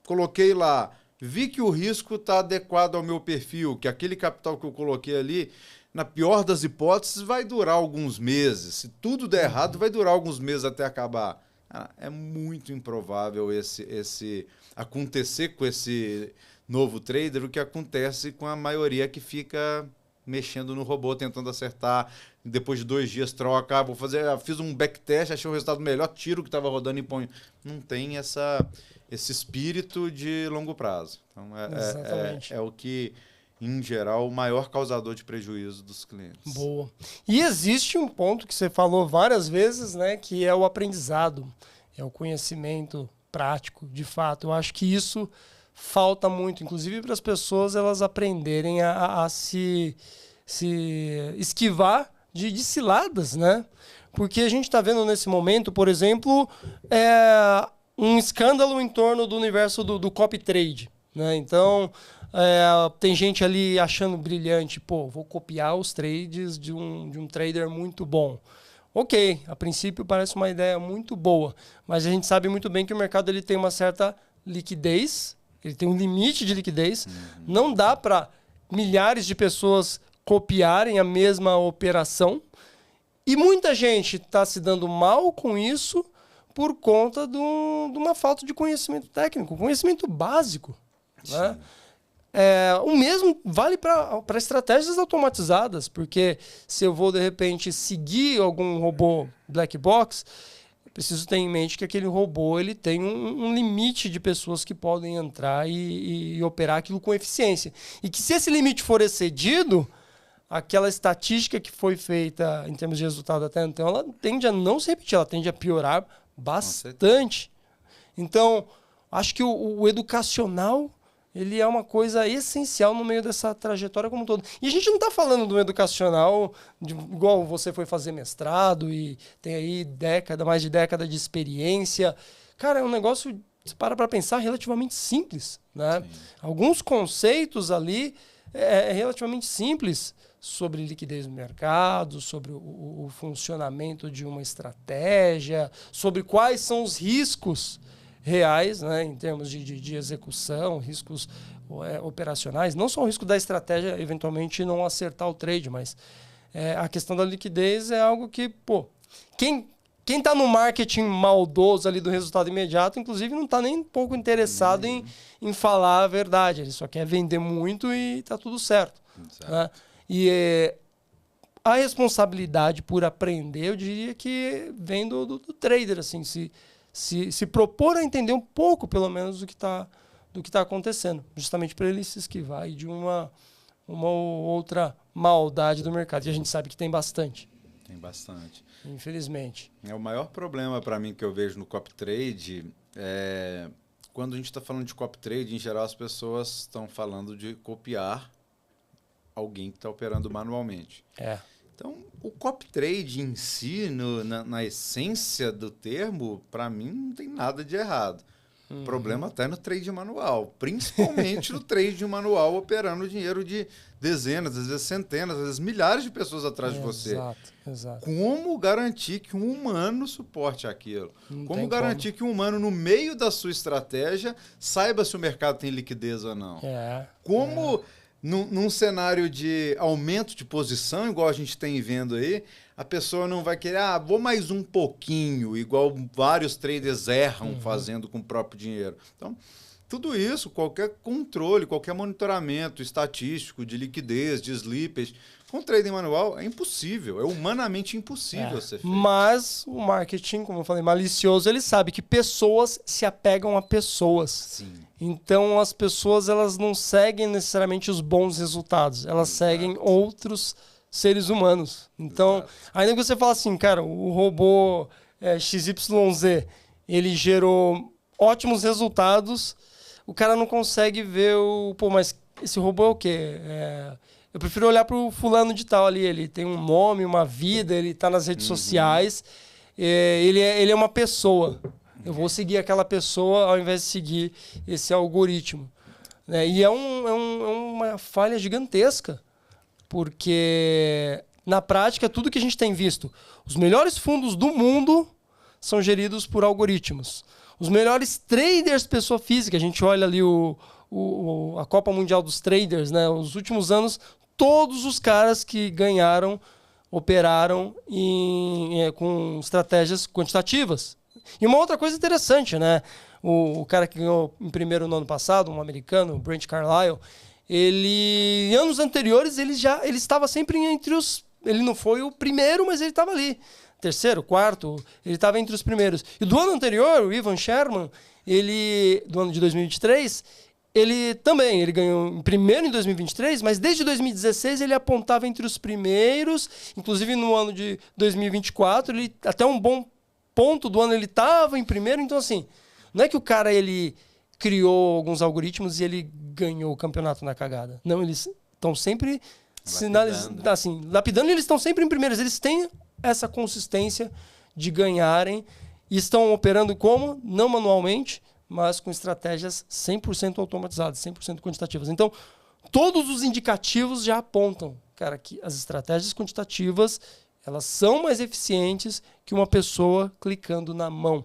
Coloquei lá. Vi que o risco está adequado ao meu perfil, que aquele capital que eu coloquei ali, na pior das hipóteses, vai durar alguns meses. Se tudo der errado, vai durar alguns meses até acabar. É muito improvável acontecer com esse novo trader o que acontece com a maioria que fica mexendo no robô, tentando acertar, depois de 2 dias troca, fiz um backtest, achei o resultado melhor, tiro o que estava rodando e põe. Não tem esse espírito de longo prazo. Então, é o que, em geral, o maior causador de prejuízo dos clientes. Boa. E existe um ponto que você falou várias vezes, né, que é o aprendizado, é o conhecimento prático, de fato. Eu acho que isso falta muito, inclusive para as pessoas elas aprenderem a se esquivar de ciladas, né? Porque a gente está vendo nesse momento, por exemplo, um escândalo em torno do universo do copy trade, né? Então, tem gente ali achando brilhante, vou copiar os trades de um trader muito bom. Ok, a princípio parece uma ideia muito boa, mas a gente sabe muito bem que o mercado ele tem uma certa liquidez, ele tem um limite de liquidez. Não dá para milhares de pessoas copiarem a mesma operação. E muita gente está se dando mal com isso por conta de uma falta de conhecimento técnico, conhecimento básico. Né? O mesmo vale para estratégias automatizadas, porque se eu vou, de repente, seguir algum robô black box, eu preciso ter em mente que aquele robô ele tem um limite de pessoas que podem entrar e operar aquilo com eficiência. E que se esse limite for excedido, aquela estatística que foi feita em termos de resultado até então, ela tende a não se repetir, ela tende a piorar bastante. Então, acho que o educacional ele é uma coisa essencial no meio dessa trajetória como um todo. E a gente não está falando do educacional igual você foi fazer mestrado e tem aí mais de década de experiência. Cara, é um negócio, você para pensar, relativamente simples. Né? Alguns conceitos ali é relativamente simples sobre liquidez no mercado, sobre o funcionamento de uma estratégia, sobre quais são os riscos reais, né, em termos de execução, riscos operacionais, não só o risco da estratégia eventualmente não acertar o trade, mas a questão da liquidez é algo que, quem está no marketing maldoso ali do resultado imediato, inclusive não está nem um pouco interessado em falar a verdade, ele só quer vender muito e está tudo certo. Né? E a responsabilidade por aprender, eu diria que vem do trader, assim, se propor a entender um pouco, pelo menos, do que tá acontecendo, justamente para ele se esquivar de uma ou outra maldade do mercado. E a gente sabe que tem bastante. Tem bastante. Infelizmente. O maior problema para mim que eu vejo no copy trade é quando a gente está falando de copy trade, em geral as pessoas estão falando de copiar alguém que está operando manualmente. Então, o copy trade em si, na essência do termo, para mim não tem nada de errado. O problema está no trade manual, principalmente no trade manual operando dinheiro de dezenas, às vezes centenas, às vezes milhares de pessoas atrás de você. Exato. Como garantir que um humano suporte aquilo? Como garantir que um humano, no meio da sua estratégia, saiba se o mercado tem liquidez ou não? Como... Num cenário de aumento de posição, igual a gente tem vendo aí, a pessoa não vai querer, vou mais um pouquinho, igual vários traders erram fazendo com o próprio dinheiro. Então, tudo isso, qualquer controle, qualquer monitoramento estatístico de liquidez, de slippage, com trading manual é impossível, é humanamente impossível ser feito. Mas o marketing, como eu falei, malicioso, ele sabe que pessoas se apegam a pessoas. Sim. Então as pessoas elas não seguem necessariamente os bons resultados, elas seguem outros seres humanos. Então, ainda que você fala assim, cara, o robô XYZ, ele gerou ótimos resultados, o cara não consegue ver mas esse robô é o quê? Eu prefiro olhar para o fulano de tal ali, ele tem um nome, uma vida, ele está nas redes sociais, ele é uma pessoa. Eu vou seguir aquela pessoa ao invés de seguir esse algoritmo. Né? E é uma falha gigantesca, porque, na prática, tudo que a gente tem visto, os melhores fundos do mundo são geridos por algoritmos. Os melhores traders, pessoa física, a gente olha ali a Copa Mundial dos Traders, né? Os últimos anos, todos os caras que ganharam operaram com estratégias quantitativas. E uma outra coisa interessante, né? O cara que ganhou em primeiro no ano passado, um americano, Brent Carlile, ele, em anos anteriores, ele estava sempre entre os... Ele não foi o primeiro, mas ele estava ali. Terceiro, quarto, ele estava entre os primeiros. E do ano anterior, o Ivan Sherman, do ano de 2023, ele ganhou em primeiro em 2023, mas desde 2016 ele apontava entre os primeiros, inclusive no ano de 2024, ele até um bom ponto do ano ele estava em primeiro, então assim, não é que o cara ele criou alguns algoritmos e ele ganhou o campeonato na cagada. Não, eles estão sempre lapidando e eles estão sempre em primeiros. Eles têm essa consistência de ganharem e estão operando como? Não manualmente, mas com estratégias 100% automatizadas, 100% quantitativas. Então, todos os indicativos já apontam, cara, que as estratégias quantitativas Elas são mais eficientes que uma pessoa clicando na mão.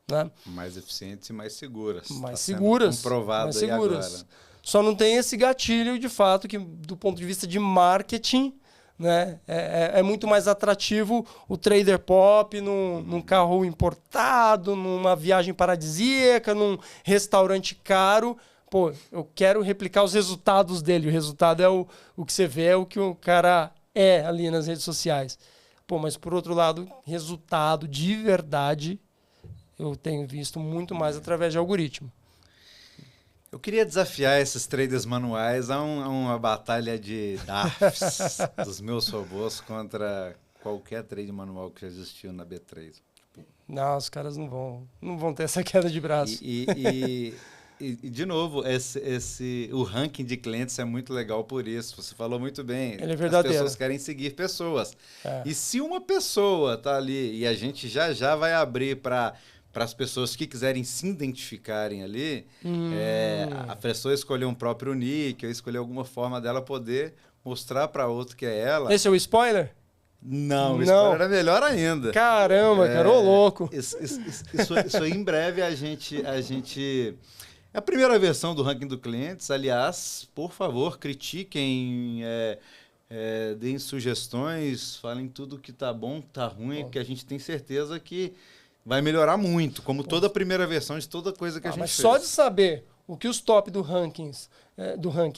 Né? Mais eficientes e mais seguras. Mais tá seguras. Comprovado mais aí seguras. agora. Só não tem esse gatilho, de fato, que do ponto de vista de marketing, né, é muito mais atrativo o trader pop num carro importado, numa viagem paradisíaca, num restaurante caro. Pô, eu quero replicar os resultados dele. O resultado é o que você vê, é o que o cara é ali nas redes sociais. Pô, mas por outro lado, resultado de verdade, eu tenho visto muito mais através de algoritmo. Eu queria desafiar esses traders manuais a uma batalha de DARFs dos meus robôs contra qualquer trade manual que já existiu na B3. Não, os caras não vão ter essa queda de braço. E de novo, o ranking de clientes é muito legal por isso. Você falou muito bem. Ele é verdadeiro. As pessoas querem seguir pessoas. E se uma pessoa está ali, e a gente já vai abrir para as pessoas que quiserem se identificarem ali, a pessoa escolher um próprio nick, ou escolher alguma forma dela poder mostrar para outro que é ela. Esse é o spoiler? Não, o spoiler é melhor ainda. Caramba, cara, ô louco. Isso aí em breve a gente... É a primeira versão do ranking do clientes. Aliás, por favor, critiquem, deem sugestões, falem tudo que tá bom, que tá ruim, que a gente tem certeza que vai melhorar muito, como toda a primeira versão de toda coisa que a gente mas fez. Só de saber o que os top do ranking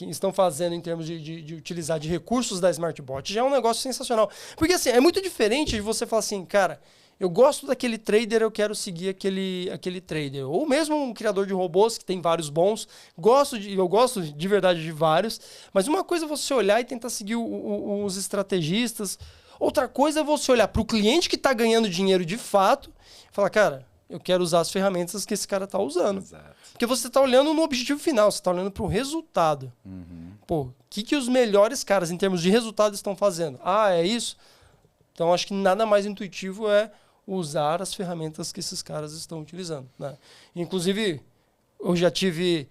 estão fazendo em termos de utilizar de recursos da SmartBot já é um negócio sensacional. Porque assim, é muito diferente de você falar assim, cara, eu gosto daquele trader, eu quero seguir aquele trader. Ou mesmo um criador de robôs, que tem vários bons. Eu gosto de verdade de vários. Mas uma coisa é você olhar e tentar seguir os estrategistas. Outra coisa é você olhar para o cliente que está ganhando dinheiro de fato e falar, cara, eu quero usar as ferramentas que esse cara está usando. Exato. Porque você está olhando no objetivo final, você está olhando para o resultado. Pô, o que os melhores caras, em termos de resultado, estão fazendo? Ah, é isso? Então, acho que nada mais intuitivo é usar as ferramentas que esses caras estão utilizando. Né? Inclusive, eu já tive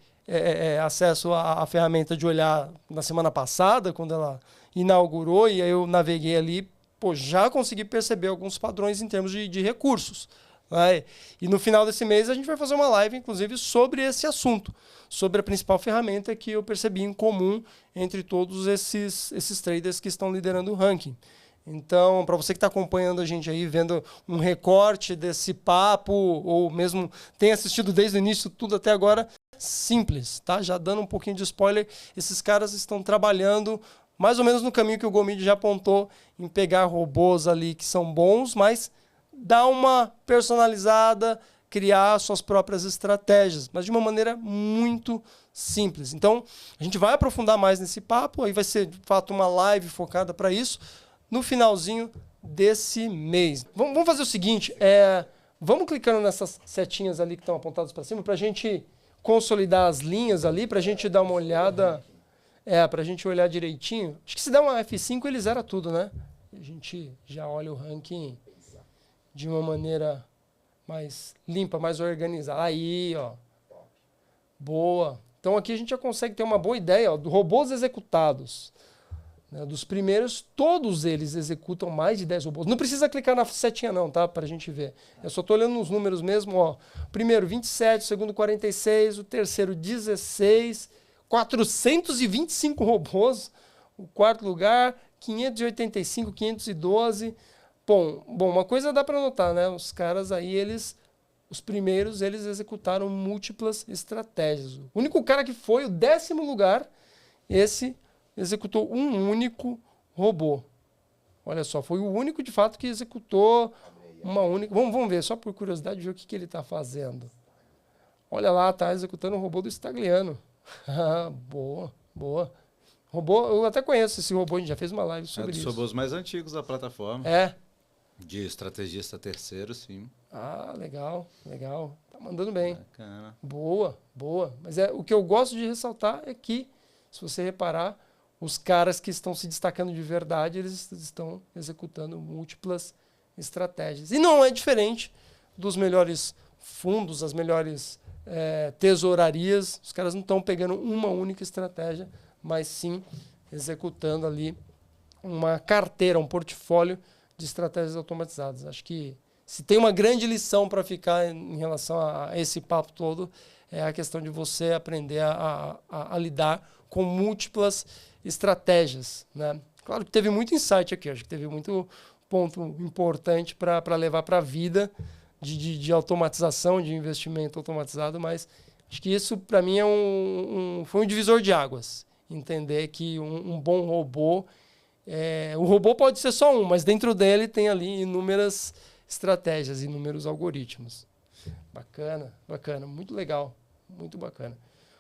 acesso à ferramenta de olhar na semana passada, quando ela inaugurou, e aí eu naveguei ali, pô, já consegui perceber alguns padrões em termos de recursos. Né? E no final desse mês a gente vai fazer uma live, inclusive, sobre esse assunto, sobre a principal ferramenta que eu percebi em comum entre todos esses traders que estão liderando o ranking. Então, para você que está acompanhando a gente aí, vendo um recorte desse papo, ou mesmo tem assistido desde o início tudo até agora, simples, tá? Já dando um pouquinho de spoiler, esses caras estão trabalhando mais ou menos no caminho que o Gomide já apontou, em pegar robôs ali que são bons, mas dar uma personalizada, criar suas próprias estratégias, mas de uma maneira muito simples. Então, a gente vai aprofundar mais nesse papo, aí vai ser, de fato, uma live focada para isso, no finalzinho desse mês. Vamos fazer o seguinte, vamos clicando nessas setinhas ali que estão apontadas para cima, para a gente consolidar as linhas ali, para a gente dar uma olhada, para a gente olhar direitinho. Acho que se der uma F5 ele zera tudo, né? A gente já olha o ranking de uma maneira mais limpa, mais organizada. Aí, ó. Boa. Então aqui a gente já consegue ter uma boa ideia, ó, dos robôs executados. Né, dos primeiros, todos eles executam mais de 10 robôs. Não precisa clicar na setinha não, tá? Para a gente ver. Eu só estou olhando nos números mesmo. Ó. O primeiro, 27, o segundo, 46, o terceiro, 16, 425 robôs. O quarto lugar, 585, 512. Bom, uma coisa dá para notar, né? Os caras aí, os primeiros, eles executaram múltiplas estratégias. O único cara que foi o 10º lugar, esse executou um único robô. Olha só, foi o único de fato que executou uma única... Vamos ver, só por curiosidade, ver o que ele está fazendo. Olha lá, está executando o robô do Stagliano. Boa. Robô, eu até conheço esse robô, a gente já fez uma live sobre isso. É dos robôs mais antigos da plataforma. De estrategista terceiro, sim. Ah, legal. Tá mandando bem. Bacana. Boa. Mas o que eu gosto de ressaltar é que, se você reparar, os caras que estão se destacando de verdade, eles estão executando múltiplas estratégias. E não é diferente dos melhores fundos, as melhores tesourarias. Os caras não estão pegando uma única estratégia, mas sim executando ali uma carteira, um portfólio de estratégias automatizadas. Acho que se tem uma grande lição para ficar em relação a esse papo todo, é a questão de você aprender a lidar com múltiplas estratégias, né? Claro que teve muito insight aqui, acho que teve muito ponto importante para levar para a vida de automatização, de investimento automatizado, mas acho que isso, para mim, foi um divisor de águas. Entender que um bom robô... o robô pode ser só um, mas dentro dele tem ali inúmeras estratégias, inúmeros algoritmos. Bacana, bacana. Muito legal. Muito bacana.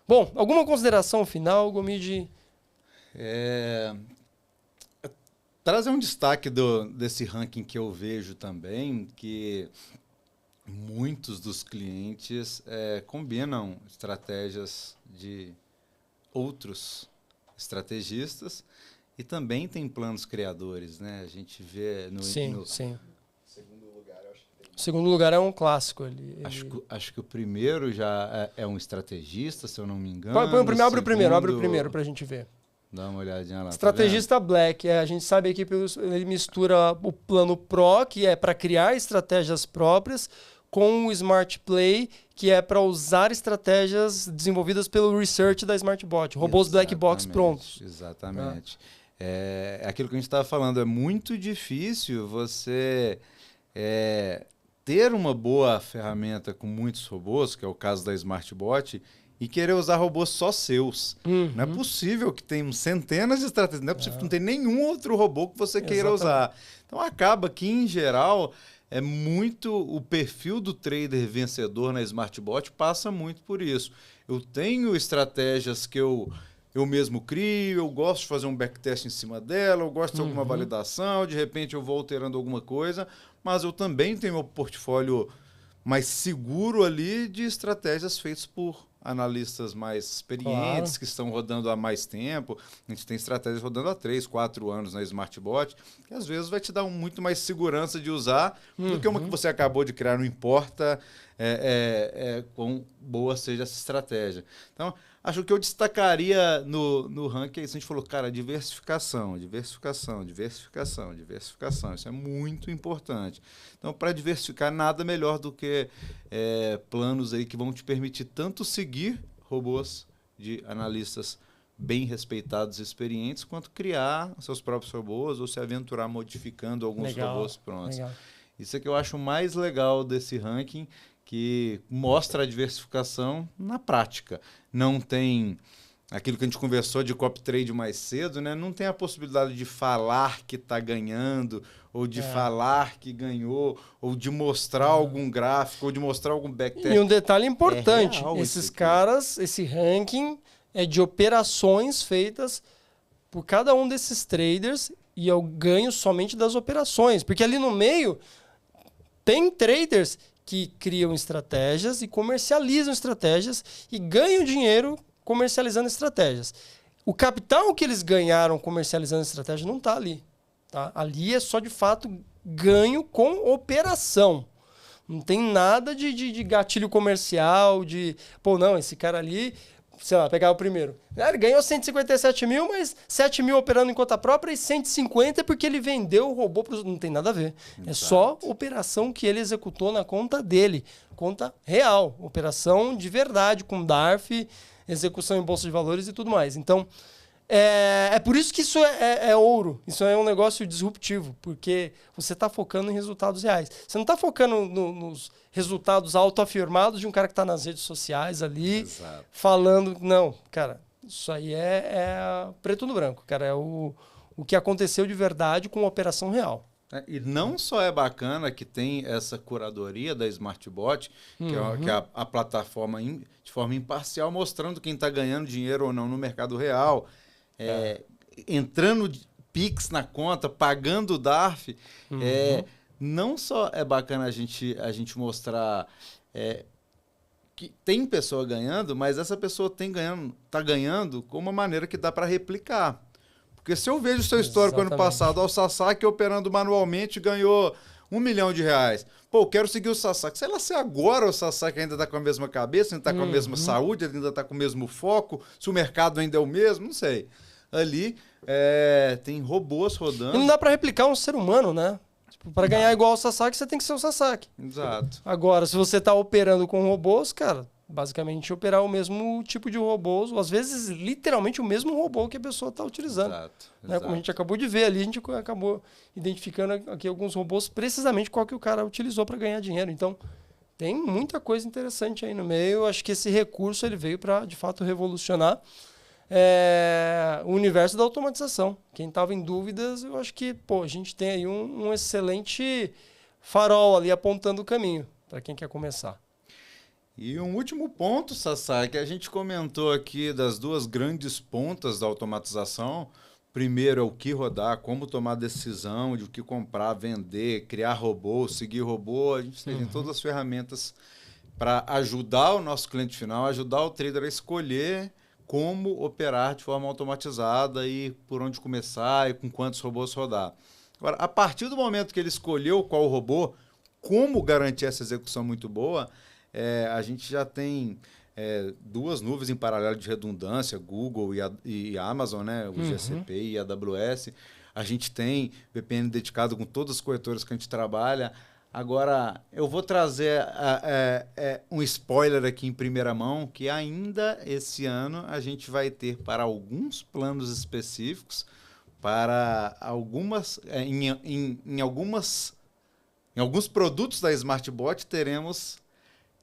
Bom, alguma consideração final, Gomide? Trazer um destaque desse ranking que eu vejo também, que muitos dos clientes combinam estratégias de outros estrategistas e também tem planos criadores, né? A gente vê no Sim. segundo lugar, eu acho que tem... O segundo lugar é um clássico. Acho que o primeiro já é um estrategista, se eu não me engano. Abre o primeiro para a gente ver. Dá uma olhadinha lá. Estrategista Black. A gente sabe aqui que ele mistura o plano Pro, que é para criar estratégias próprias, com o Smart Play, que é para usar estratégias desenvolvidas pelo research da SmartBot. Robôs Black Box prontos. Exatamente. É aquilo que a gente estava falando. É muito difícil você ter uma boa ferramenta com muitos robôs, que é o caso da SmartBot, e querer usar robôs só seus. Não é possível que tenham centenas de estratégias. Não é possível que não tenha nenhum outro robô que você queira usar. Então acaba que, em geral, é muito o perfil do trader vencedor na SmartBot passa muito por isso. Eu tenho estratégias que eu mesmo crio, eu gosto de fazer um backtest em cima dela, eu gosto de alguma validação, de repente eu vou alterando alguma coisa, mas eu também tenho meu portfólio mais seguro ali de estratégias feitas por analistas mais experientes, que estão rodando há mais tempo. A gente tem estratégias rodando há 3, 4 anos na SmartBot, que às vezes vai te dar muito mais segurança de usar do que uma que você acabou de criar, não importa quão boa seja essa estratégia. Então, acho que eu destacaria no ranking, a gente falou, cara, diversificação. Isso é muito importante. Então, para diversificar, nada melhor do que planos aí que vão te permitir tanto seguir robôs de analistas bem respeitados e experientes, quanto criar seus próprios robôs ou se aventurar modificando alguns robôs prontos. Legal. Isso é que eu acho mais legal desse ranking, que mostra a diversificação na prática. Não tem aquilo que a gente conversou de copy trade mais cedo, né? Não tem a possibilidade de falar que está ganhando, ou de falar que ganhou, ou de mostrar algum gráfico, ou de mostrar algum backtest. E um detalhe importante, esses caras, esse ranking é de operações feitas por cada um desses traders e eu ganho somente das operações. Porque ali no meio tem traders que criam estratégias e comercializam estratégias e ganham dinheiro comercializando estratégias. O capital que eles ganharam comercializando estratégias não está ali. Tá? Ali é só, de fato, ganho com operação. Não tem nada de gatilho comercial, não, esse cara ali, sei lá, pegar o primeiro. Ele ganhou 157 mil, mas 7 mil operando em conta própria e 150 porque ele vendeu o robô para os... Não tem nada a ver. Exato. É só operação que ele executou na conta dele. Conta real. Operação de verdade, com DARF, execução em bolsa de valores e tudo mais. Então, é por isso que isso é ouro. Isso é um negócio disruptivo, porque você está focando em resultados reais. Você não está focando nos resultados autoafirmados de um cara que está nas redes sociais ali, exato, falando... Não, cara, isso aí é preto no branco, cara. É o que aconteceu de verdade com a operação real. E não só é bacana que tem essa curadoria da SmartBot, que é a plataforma de forma imparcial, mostrando quem está ganhando dinheiro ou não no mercado real, entrando Pix na conta, pagando o DARF. Não só é bacana a gente mostrar que tem pessoa ganhando, mas essa pessoa está ganhando com uma maneira que dá para replicar. Porque se eu vejo o seu histórico ano passado, o Sasaki operando manualmente ganhou R$1 milhão. Pô, eu quero seguir o Sasaki. Sei lá se agora o Sasaki ainda está com a mesma cabeça, ainda está com a mesma saúde, ainda está com o mesmo foco, se o mercado ainda é o mesmo, não sei. Ali tem robôs rodando. E não dá para replicar um ser humano, né? Para ganhar igual o Sasaki, você tem que ser o Sasaki. Exato. Agora, se você está operando com robôs, cara, basicamente operar o mesmo tipo de robôs, ou às vezes literalmente o mesmo robô que a pessoa está utilizando. Exato. Né? Como a gente acabou de ver ali, a gente acabou identificando aqui alguns robôs, precisamente qual que o cara utilizou para ganhar dinheiro. Então, tem muita coisa interessante aí no meio. Acho que esse recurso ele veio para, de fato, revolucionar o universo da automatização. Quem estava em dúvidas, eu acho que a gente tem aí um excelente farol ali apontando o caminho para quem quer começar. E um último ponto, Sasaki, que a gente comentou aqui das duas grandes pontas da automatização. Primeiro é o que rodar, como tomar decisão de o que comprar, vender, criar robô, seguir robô. A gente tem todas as ferramentas para ajudar o nosso cliente final, ajudar o trader a escolher como operar de forma automatizada e por onde começar e com quantos robôs rodar. Agora, a partir do momento que ele escolheu qual robô, como garantir essa execução muito boa, a gente já tem duas nuvens em paralelo de redundância, Google e Amazon, né? O GCP e a AWS. A gente tem VPN dedicado com todas as corretoras que a gente trabalha. Agora, eu vou trazer um spoiler aqui em primeira mão, que ainda esse ano a gente vai ter para alguns planos específicos, para algumas, em alguns produtos da SmartBot teremos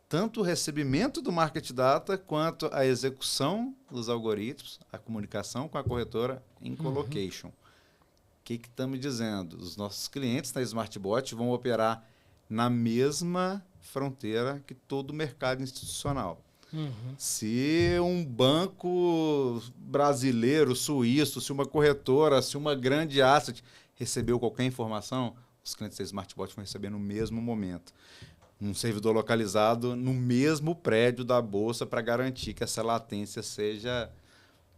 tanto o recebimento do Market Data quanto a execução dos algoritmos, a comunicação com a corretora em colocation. O que estamos dizendo? Os nossos clientes na SmartBot vão operar na mesma fronteira que todo o mercado institucional. Se um banco brasileiro, suíço, se uma corretora, se uma grande asset recebeu qualquer informação, os clientes da SmartBot vão receber no mesmo momento. Um servidor localizado no mesmo prédio da bolsa para garantir que essa latência seja,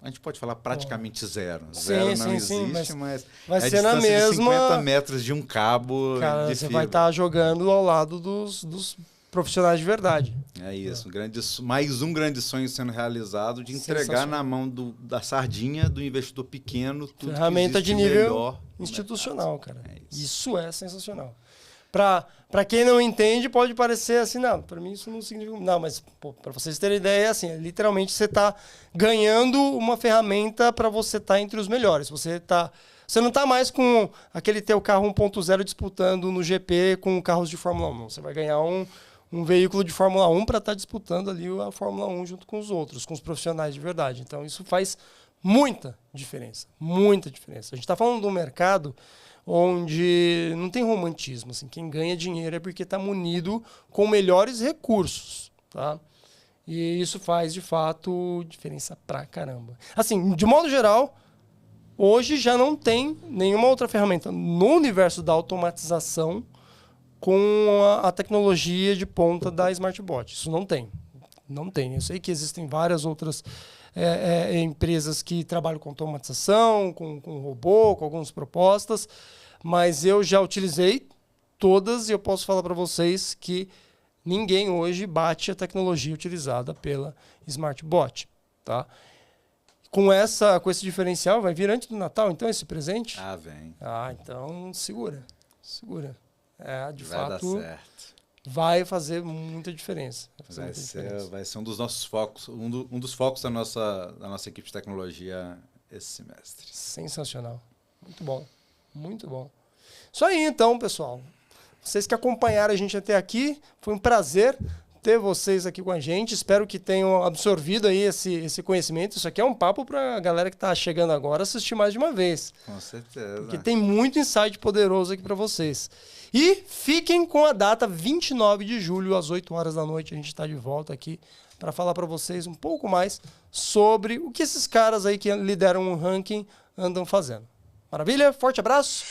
a gente pode falar praticamente zero. Zero não existe, mas vai ser na mesma... de 50 metros de um cabo. Cara, de você fibra. vai estar jogando ao lado dos profissionais de verdade. É isso, mais um grande sonho sendo realizado de entregar na mão da sardinha do investidor pequeno tudo ferramenta que de nível melhor institucional, cara. Isso. Isso é sensacional. Para quem não entende, pode parecer assim, não, para mim isso não significa... Não, mas para vocês terem ideia, é assim, literalmente você está ganhando uma ferramenta para você estar entre os melhores. Você não está mais com aquele teu carro 1.0 disputando no GP com carros de Fórmula 1. Você vai ganhar um veículo de Fórmula 1 para estar disputando ali a Fórmula 1 junto com os outros, com os profissionais de verdade. Então isso faz muita diferença, muita diferença. A gente está falando de um mercado onde não tem romantismo. Assim, quem ganha dinheiro é porque está munido com melhores recursos. Tá? E isso faz, de fato, diferença pra caramba. Assim, de modo geral, hoje já não tem nenhuma outra ferramenta no universo da automatização com a tecnologia de ponta da SmartBot. Isso não tem. Não tem. Eu sei que existem várias outras empresas que trabalham com automatização, com robô, com algumas propostas, mas eu já utilizei todas e eu posso falar para vocês que ninguém hoje bate a tecnologia utilizada pela SmartBot. Tá? Com esse diferencial, vai vir antes do Natal, então, esse presente? Ah, vem. Ah, então segura. De vai fato, dar certo. Vai fazer muita diferença. Vai ser um dos nossos focos, um dos focos da nossa equipe de tecnologia esse semestre. Sensacional. Muito bom. Muito bom. Isso aí, então, pessoal. Vocês que acompanharam a gente até aqui, foi um prazer ter vocês aqui com a gente. Espero que tenham absorvido aí esse conhecimento. Isso aqui é um papo para a galera que está chegando agora assistir mais de uma vez. Com certeza. Porque tem muito insight poderoso aqui para vocês. E fiquem com a data 29 de julho, às 8 horas da noite. A gente está de volta aqui para falar para vocês um pouco mais sobre o que esses caras aí que lideram o ranking andam fazendo. Maravilha? Forte abraço!